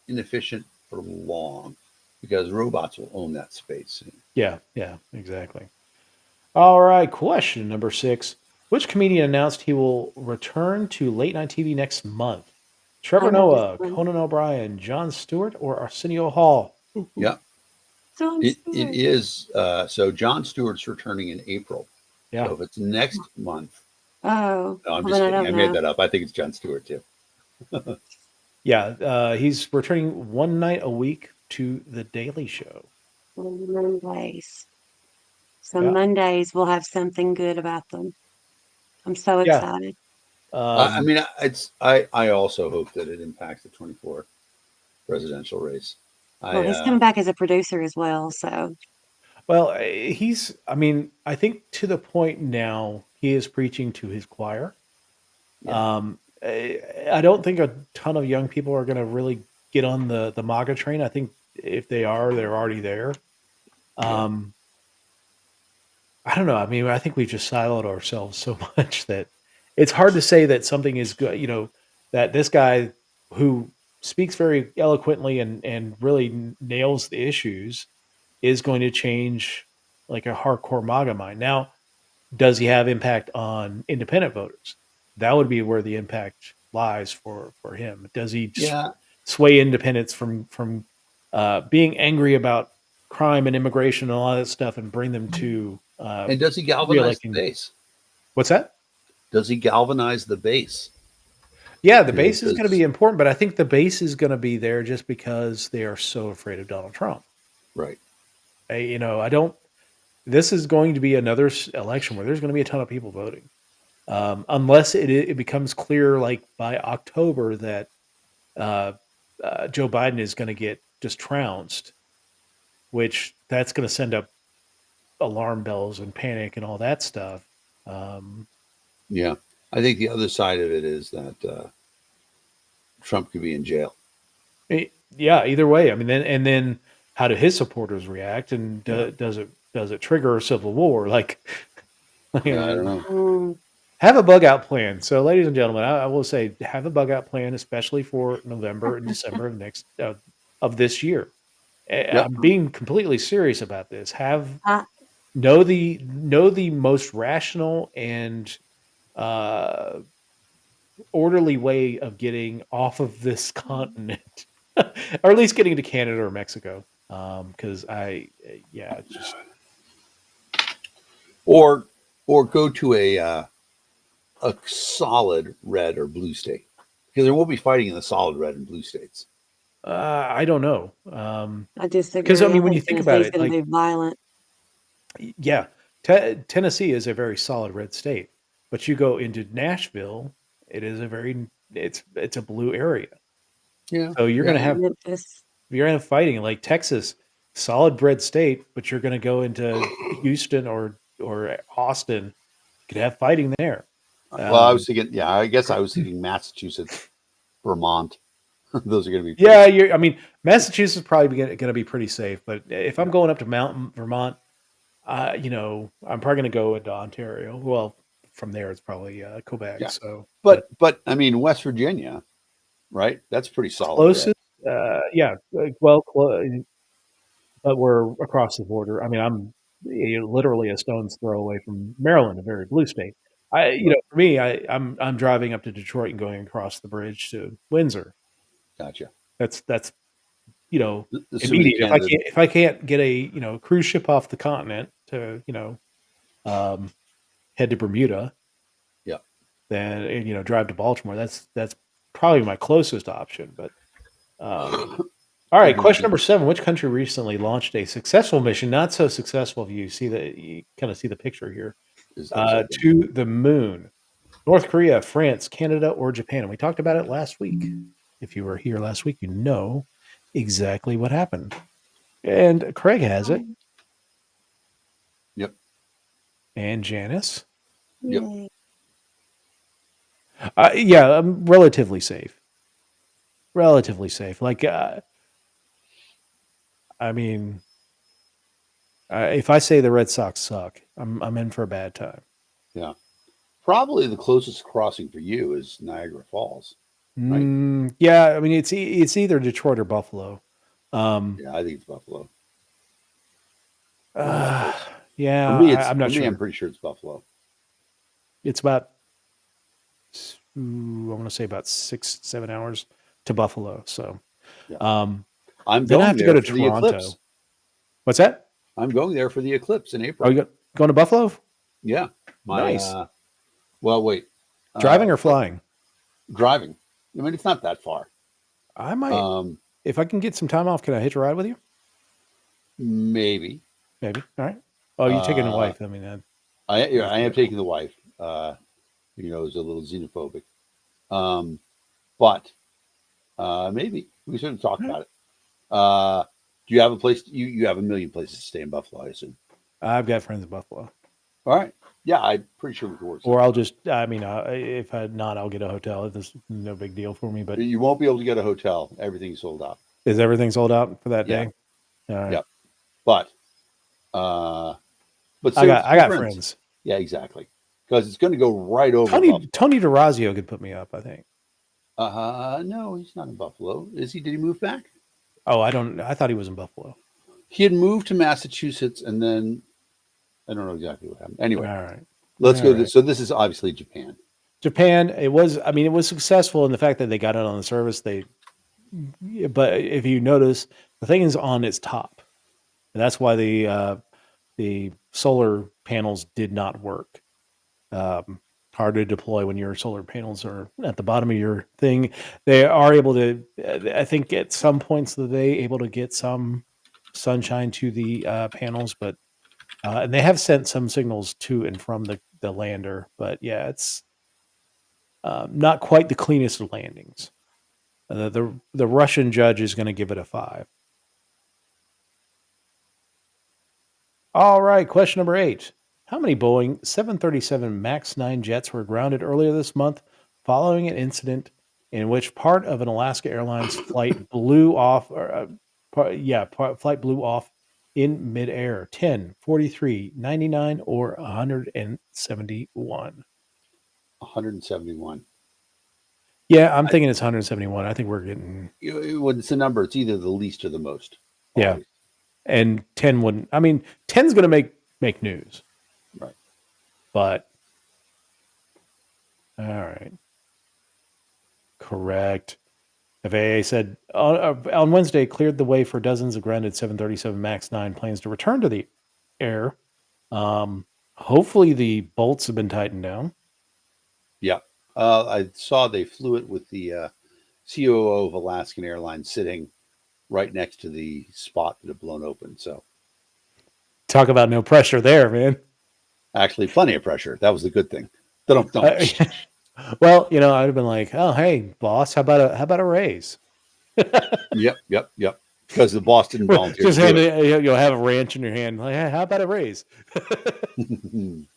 S3: inefficient for long because robots will own that space soon.
S1: Yeah, yeah, exactly. All right, question number 6. Which comedian announced he will return to late night TV next month?
S2: I
S1: Trevor
S2: know this
S1: Noah,
S2: one.
S1: Conan O'Brien, Jon Stewart, or Arsenio Hall?
S3: Yeah.
S2: Jon
S3: It
S2: Stewart.
S3: is so Jon Stewart's returning in April.
S1: Yeah.
S3: So if it's next month,
S2: Oh,
S3: no, I'm
S2: well,
S3: just
S2: then I
S3: kidding.
S2: don't
S3: I made
S2: know.
S3: that up. I think it's Jon Stewart too.
S1: Yeah, he's returning one night a week to The Daily Show.
S2: Mondays. So
S1: Yeah.
S2: Mondays will have something good about them. I'm so
S1: Yeah.
S2: excited.
S3: I
S1: Um,
S3: mean, I also hope that it impacts the 24 presidential race.
S2: Well,
S3: I
S2: he's coming back as a producer as well. So,
S1: well, I mean, I think to the point now he is preaching to his choir.
S3: yeah
S1: I don't think a ton of young people are going to really get on the MAGA train. I think if they are, they're already there.
S3: yeah
S1: Um, I don't know. I mean, I think we've just siloed ourselves so much that it's hard to say that something is good. That this guy who speaks very eloquently and really nails the issues is going to change like a hardcore MAGA mind. Now, does he have impact on independent voters? That would be where the impact lies for him. Does he just
S3: yeah.
S1: sway independents from being angry about crime and immigration and all that stuff and bring them to
S3: And does he galvanize the
S1: reelecting?
S3: base?
S1: What's that?
S3: Does he galvanize the base?
S1: Yeah, the
S3: You know,
S1: base is going to be
S3: because
S1: important, but I think the base is going to be there just because they are so afraid of Donald Trump.
S3: right,
S1: I don't. This is going to be another election where there's going to be a ton of people voting. Unless it becomes clear, like by October, that uh, Joe Biden is going to get just trounced, which that's going to send up alarm bells and panic and all that stuff. Um,
S3: yeah. I think the other side of it is that Trump could be in jail.
S1: yeah, either way. I mean, then how do his supporters react, and
S3: Yeah,
S1: does it trigger a civil war? Like,
S3: yeah. I don't know.
S2: mm,
S1: have a bug out plan. So, ladies and gentlemen, I will say have a bug out plan, especially for November and December of this year.
S3: Yep.
S1: I'm being completely serious about this.
S2: I,
S1: Know the most rational and uh, orderly way of getting off of this continent, or at least getting to Canada or Mexico. Because yeah, it's just
S3: Or go to a solid red or blue state because there won't be fighting in the solid red and blue states.
S1: I don't know.
S2: I
S1: Because I
S2: disagree. I
S1: mean, when you
S2: think
S1: think about
S2: Tennessee's
S1: it,
S2: going to
S1: like
S2: be violent.
S1: yeah, Tennessee is a very solid red state, but you go into Nashville, it is it's a blue area.
S3: Yeah.
S1: So you're
S3: Yeah.
S1: going to have
S2: Memphis.
S1: fighting like Texas, solid bred state, but you're going to go into Houston or Austin. You could have fighting there.
S3: Well, I was thinking, yeah, I guess I was thinking Massachusetts, Vermont. Those are going to be pretty.
S1: Yeah, I mean, Massachusetts is probably going to be pretty safe, but if I'm going up to Mountain Vermont, I'm probably going to go into Ontario. Well, from there it's probably Quebec.
S3: Yeah.
S1: So,
S3: But I mean, West Virginia, right? That's pretty solid red.
S1: closest, yeah, but we're across the border. I mean, I'm literally a stone's throw away from Maryland, a very blue state. For me, I'm driving up to Detroit and going across the bridge to Windsor.
S3: Gotcha.
S1: That's
S3: Assuming
S1: immediate.
S3: Canada,
S1: If I can't get a cruise ship off the continent to head to Bermuda,
S3: yeah.
S1: then drive to Baltimore. That's probably my closest option. But all right, question number 7: which country recently launched a successful mission? Not so successful if you kind of see the picture here. To the moon. North Korea, France, Canada, or Japan. And we talked about it last week. If you were here last week, you know exactly what happened. And Craig has it.
S3: Yep.
S1: And Janice.
S3: Yep.
S2: Yay.
S1: Yeah, I'm relatively safe. Relatively safe. Like, I mean, if I say the Red Sox suck, I'm in for a bad time.
S3: Yeah. Probably the closest crossing for you is Niagara Falls. Right?
S1: Yeah, I mean it's either Detroit or Buffalo.
S3: Yeah, I think it's Buffalo.
S1: Yeah,
S3: for me,
S1: I'm not sure.
S3: I'm pretty sure it's Buffalo.
S1: It's about I want to say about 6-7 hours to Buffalo. So,
S3: Yeah.
S1: then
S3: I'm
S1: I
S3: going
S1: have to
S3: there
S1: go to
S3: for the
S1: Toronto.
S3: eclipse.
S1: What's that?
S3: I'm going there for the eclipse in April.
S1: Are you going to Buffalo?
S3: Yeah.
S1: Nice.
S3: Well, wait.
S1: Driving or flying?
S3: Driving. I mean, it's not that far.
S1: I might. If I can get some time off, can I hitch a ride with you?
S3: Maybe.
S1: Maybe. All right. Oh, you're taking a wife. I mean,
S3: I am taking the wife. Is a little xenophobic. But maybe we should talk about it. Do you have a place? You have a million places to stay in Buffalo, I assume.
S1: I've got friends in Buffalo.
S3: All right. Yeah, I'm pretty sure we can work.
S1: Or I'll just, if not, I'll get a hotel. This is no big deal for me. But
S3: you won't be able to get a hotel. Everything's sold out.
S1: Is everything sold out for that day?
S3: Yeah.
S1: All right.
S3: Yep. But
S1: I got friends.
S3: Yeah, exactly. Because it's going to go right over.
S1: Tony DeRazio could put me up, I think.
S3: No, he's not in Buffalo. Is he? Did he move back?
S1: Oh, I thought he was in Buffalo.
S3: He had moved to Massachusetts, and then I don't know exactly what happened. Anyway,
S1: all right.
S3: Let's go. So this is obviously Japan.
S1: Japan. It was successful in the fact that they got it on the service. But if you notice, the thing is on its top, and that's why the solar panels did not work. Hard to deploy when your solar panels are at the bottom of your thing. They are able to, I think, at some points that they able to get some sunshine to the panels, but and they have sent some signals to and from the lander. But yeah, it's not quite the cleanest of landings. The Russian judge is going to give it a 5. All right, question number 8. How many Boeing 737 MAX 9 jets were grounded earlier this month following an incident in which part of an Alaska Airlines flight blew off? Flight blew off in midair. 10, 43, 99, or 171?
S3: 171.
S1: Yeah, I'm thinking it's 171. I think we're getting.
S3: When it's a number, it's either the least or the most.
S1: Yeah.
S3: Always.
S1: And 10 wouldn't. I mean, 10's going to make news.
S3: Right.
S1: But, all right. Correct. FAA said on Wednesday cleared the way for dozens of grounded 737 MAX 9 planes to return to the air. Hopefully the bolts have been tightened down.
S3: Yeah. I saw they flew it with the COO of Alaskan Airlines sitting right next to the spot that had blown open. So
S1: talk about no pressure there, man.
S3: Actually, plenty of pressure. That was the good thing.
S1: Well, I'd have been like, "Oh, hey, boss, how about a raise?"
S3: Yep. Because the boss didn't volunteer
S1: Just
S3: to do
S1: you'll have a ranch in your hand. Like, hey, how about a raise?
S3: it.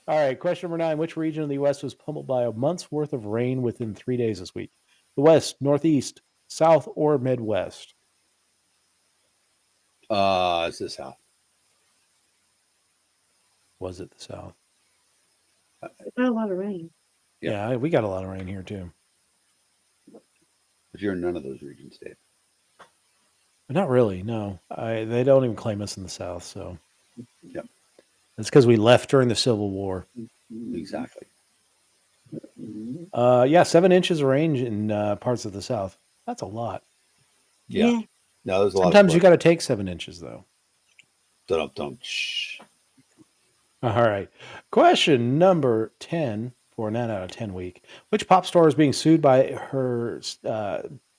S1: All right, question number 9. Which region of the U.S. was pummeled by a month's worth of rain within 3 days this week? The West, Northeast, South, or Midwest?
S3: It's the South.
S1: Was it the South?
S2: It's not a lot of rain.
S1: Yeah, we got a lot of rain here too.
S3: But you're in none of those regions, Dave.
S1: But not really, no. They don't even claim us in the South, so.
S3: Yep.
S1: It's because we left during the Civil War.
S3: Exactly.
S1: Yeah, 7 inches of rain in parts of the South. That's a lot.
S3: Yeah. No, there's a lot
S1: Sometimes
S3: of
S1: you got to take 7 inches, though.
S3: Shh.
S1: All right. Question number 10 for a 9 out of 10 week. Which pop star is being sued by her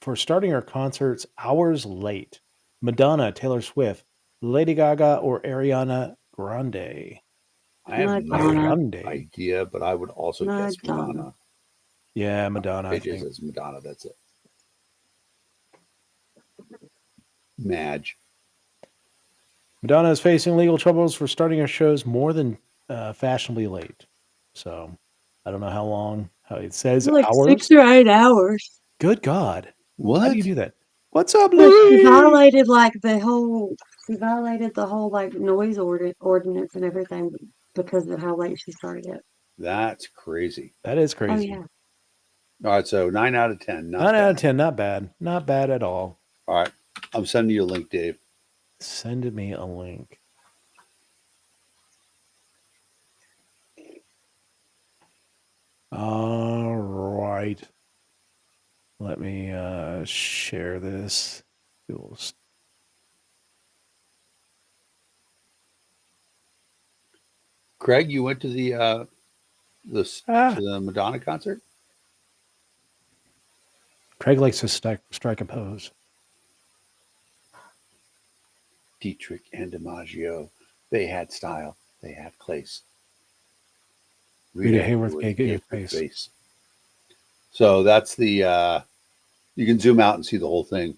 S1: for starting her concerts hours late? Madonna, Taylor Swift, Lady Gaga, or Ariana Grande?
S3: I have
S2: Madonna.
S3: no idea, but I would also guess Madonna.
S1: Yeah, Madonna, I
S3: It
S1: think.
S3: is Madonna. That's it. Madge.
S1: Madonna is facing legal troubles for starting her shows more than fashionably late. So I don't know how long. How it says
S2: Like
S1: hours.
S2: 6 or 8 hours.
S1: Good God!
S3: What?
S1: How do you do that? What's up,
S2: But
S1: Louis?
S2: she violated the whole like noise ordinance and everything because of how late she started it.
S3: That's crazy.
S1: That is
S2: Oh
S1: crazy.
S2: yeah.
S3: All right, so 9 out of 10.
S1: 9 out of 10, not bad. Not bad at all.
S3: All right, I'm sending you a link, Dave.
S1: Send me a link. All right. Let me share this.
S3: Craig, you went to the to the Madonna concert?
S1: Craig likes to strike a pose.
S3: Dietrich and DiMaggio, they had style. They had place.
S1: Rita Hayworth gave your face.
S3: So that's the you can zoom out and see the whole thing,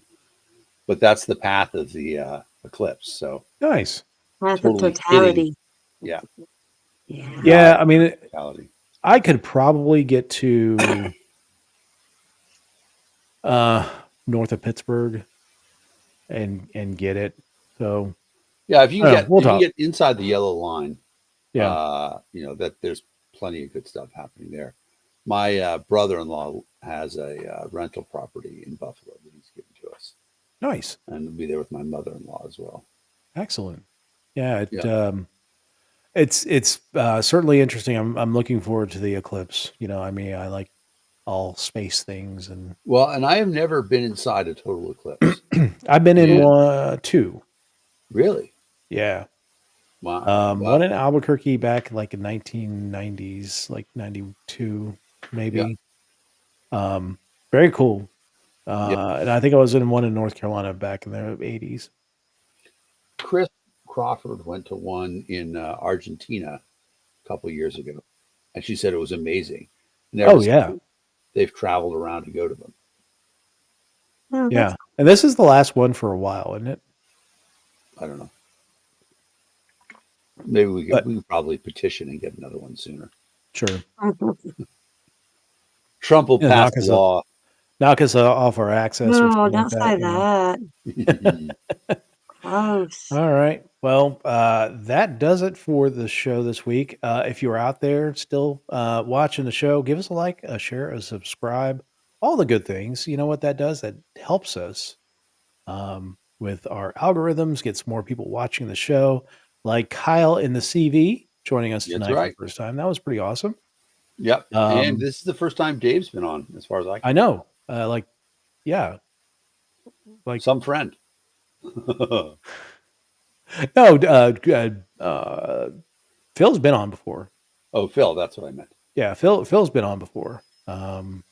S3: but that's the path of the eclipse. So
S1: Nice.
S2: Path
S3: Totally
S2: of totality.
S3: yeah.
S2: Yeah.
S1: Yeah, I mean,
S3: Totality.
S1: I could probably get to north of Pittsburgh and get it. So
S3: Yeah, if you can get
S1: we'll
S3: if you
S1: talk.
S3: can get inside the yellow line,
S1: Yeah.
S3: you know that there's plenty of good stuff happening there. My brother-in-law has a rental property in Buffalo that he's given to us,
S1: Nice.
S3: and we'll be there with my mother-in-law as well.
S1: Excellent. Yeah,
S3: Yeah.
S1: it's certainly interesting. I'm looking forward to the eclipse. You know, I mean, I like all space things, and
S3: Well, and I have never been inside a total eclipse.
S1: I've been in
S3: Yeah.
S1: 2.
S3: Really?
S1: Yeah.
S3: Wow.
S1: One in Albuquerque back like in 1990s, like 92 maybe. Very cool. And I think I was in one in North Carolina back in the 80s.
S3: Chris Crawford went to one in Argentina a couple of years ago, and she said it was amazing. And ever
S1: Oh
S3: since
S1: yeah.
S3: they've traveled around to go to them.
S2: Oh,
S1: Yeah. And this is the last one for a while, isn't it?
S3: I don't know. Maybe we could probably petition and get another one sooner.
S1: Sure.
S3: Trump will pass a law.
S1: Knock us off our access. Or
S2: No,
S1: something
S2: don't
S1: like
S2: say
S1: that.
S2: that. Gross.
S1: All right. Well, that does it for the show this week. If you're out there still watching the show, give us a like, a share, a subscribe, all the good things. You know what that does? That helps us with our algorithms, gets more people watching the show, like Kyle in the CV joining us tonight for the first time. That was pretty awesome.
S3: Yep. And this is the first time Dave's been on, as far as I
S1: know. Yeah. Like
S3: some friend.
S1: No, Phil's been on before.
S3: Oh, Phil, that's what I meant.
S1: Yeah, Phil's been on before. But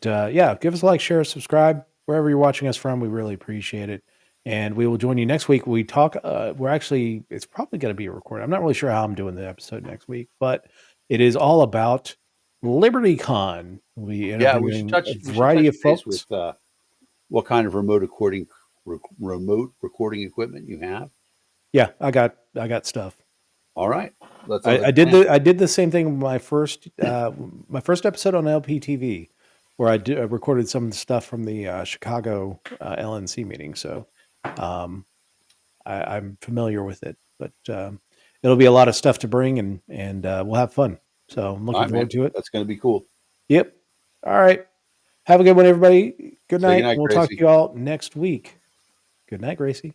S1: yeah, give us a like, share, subscribe wherever you're watching us from. We really appreciate it, and we will join you next week. We talk. It's probably going to be a recording. I'm not really sure how I'm doing the episode next week, but it is all about LibertyCon. We'll be
S3: Yeah, we should
S1: interviewing
S3: touch
S1: a
S3: we should touch
S1: variety of
S3: base
S1: folks.
S3: with what kind of remote recording equipment you have.
S1: Yeah, I got stuff.
S3: All right, that sounds like
S1: I
S3: a
S1: did
S3: plan.
S1: I did the same thing with my first episode on LPTV, where I recorded some of the stuff from the Chicago LNC meeting. So I'm familiar with it, but it'll be a lot of stuff to bring, and we'll have fun. So I'm
S3: All
S1: looking
S3: right, man,
S1: forward to it.
S3: that's going to be cool.
S1: Yep. All right. Have a good one, everybody. Good
S3: Say
S1: night.
S3: goodnight,
S1: We'll talk to
S3: Gracie.
S1: you all next week. Good night, Gracie.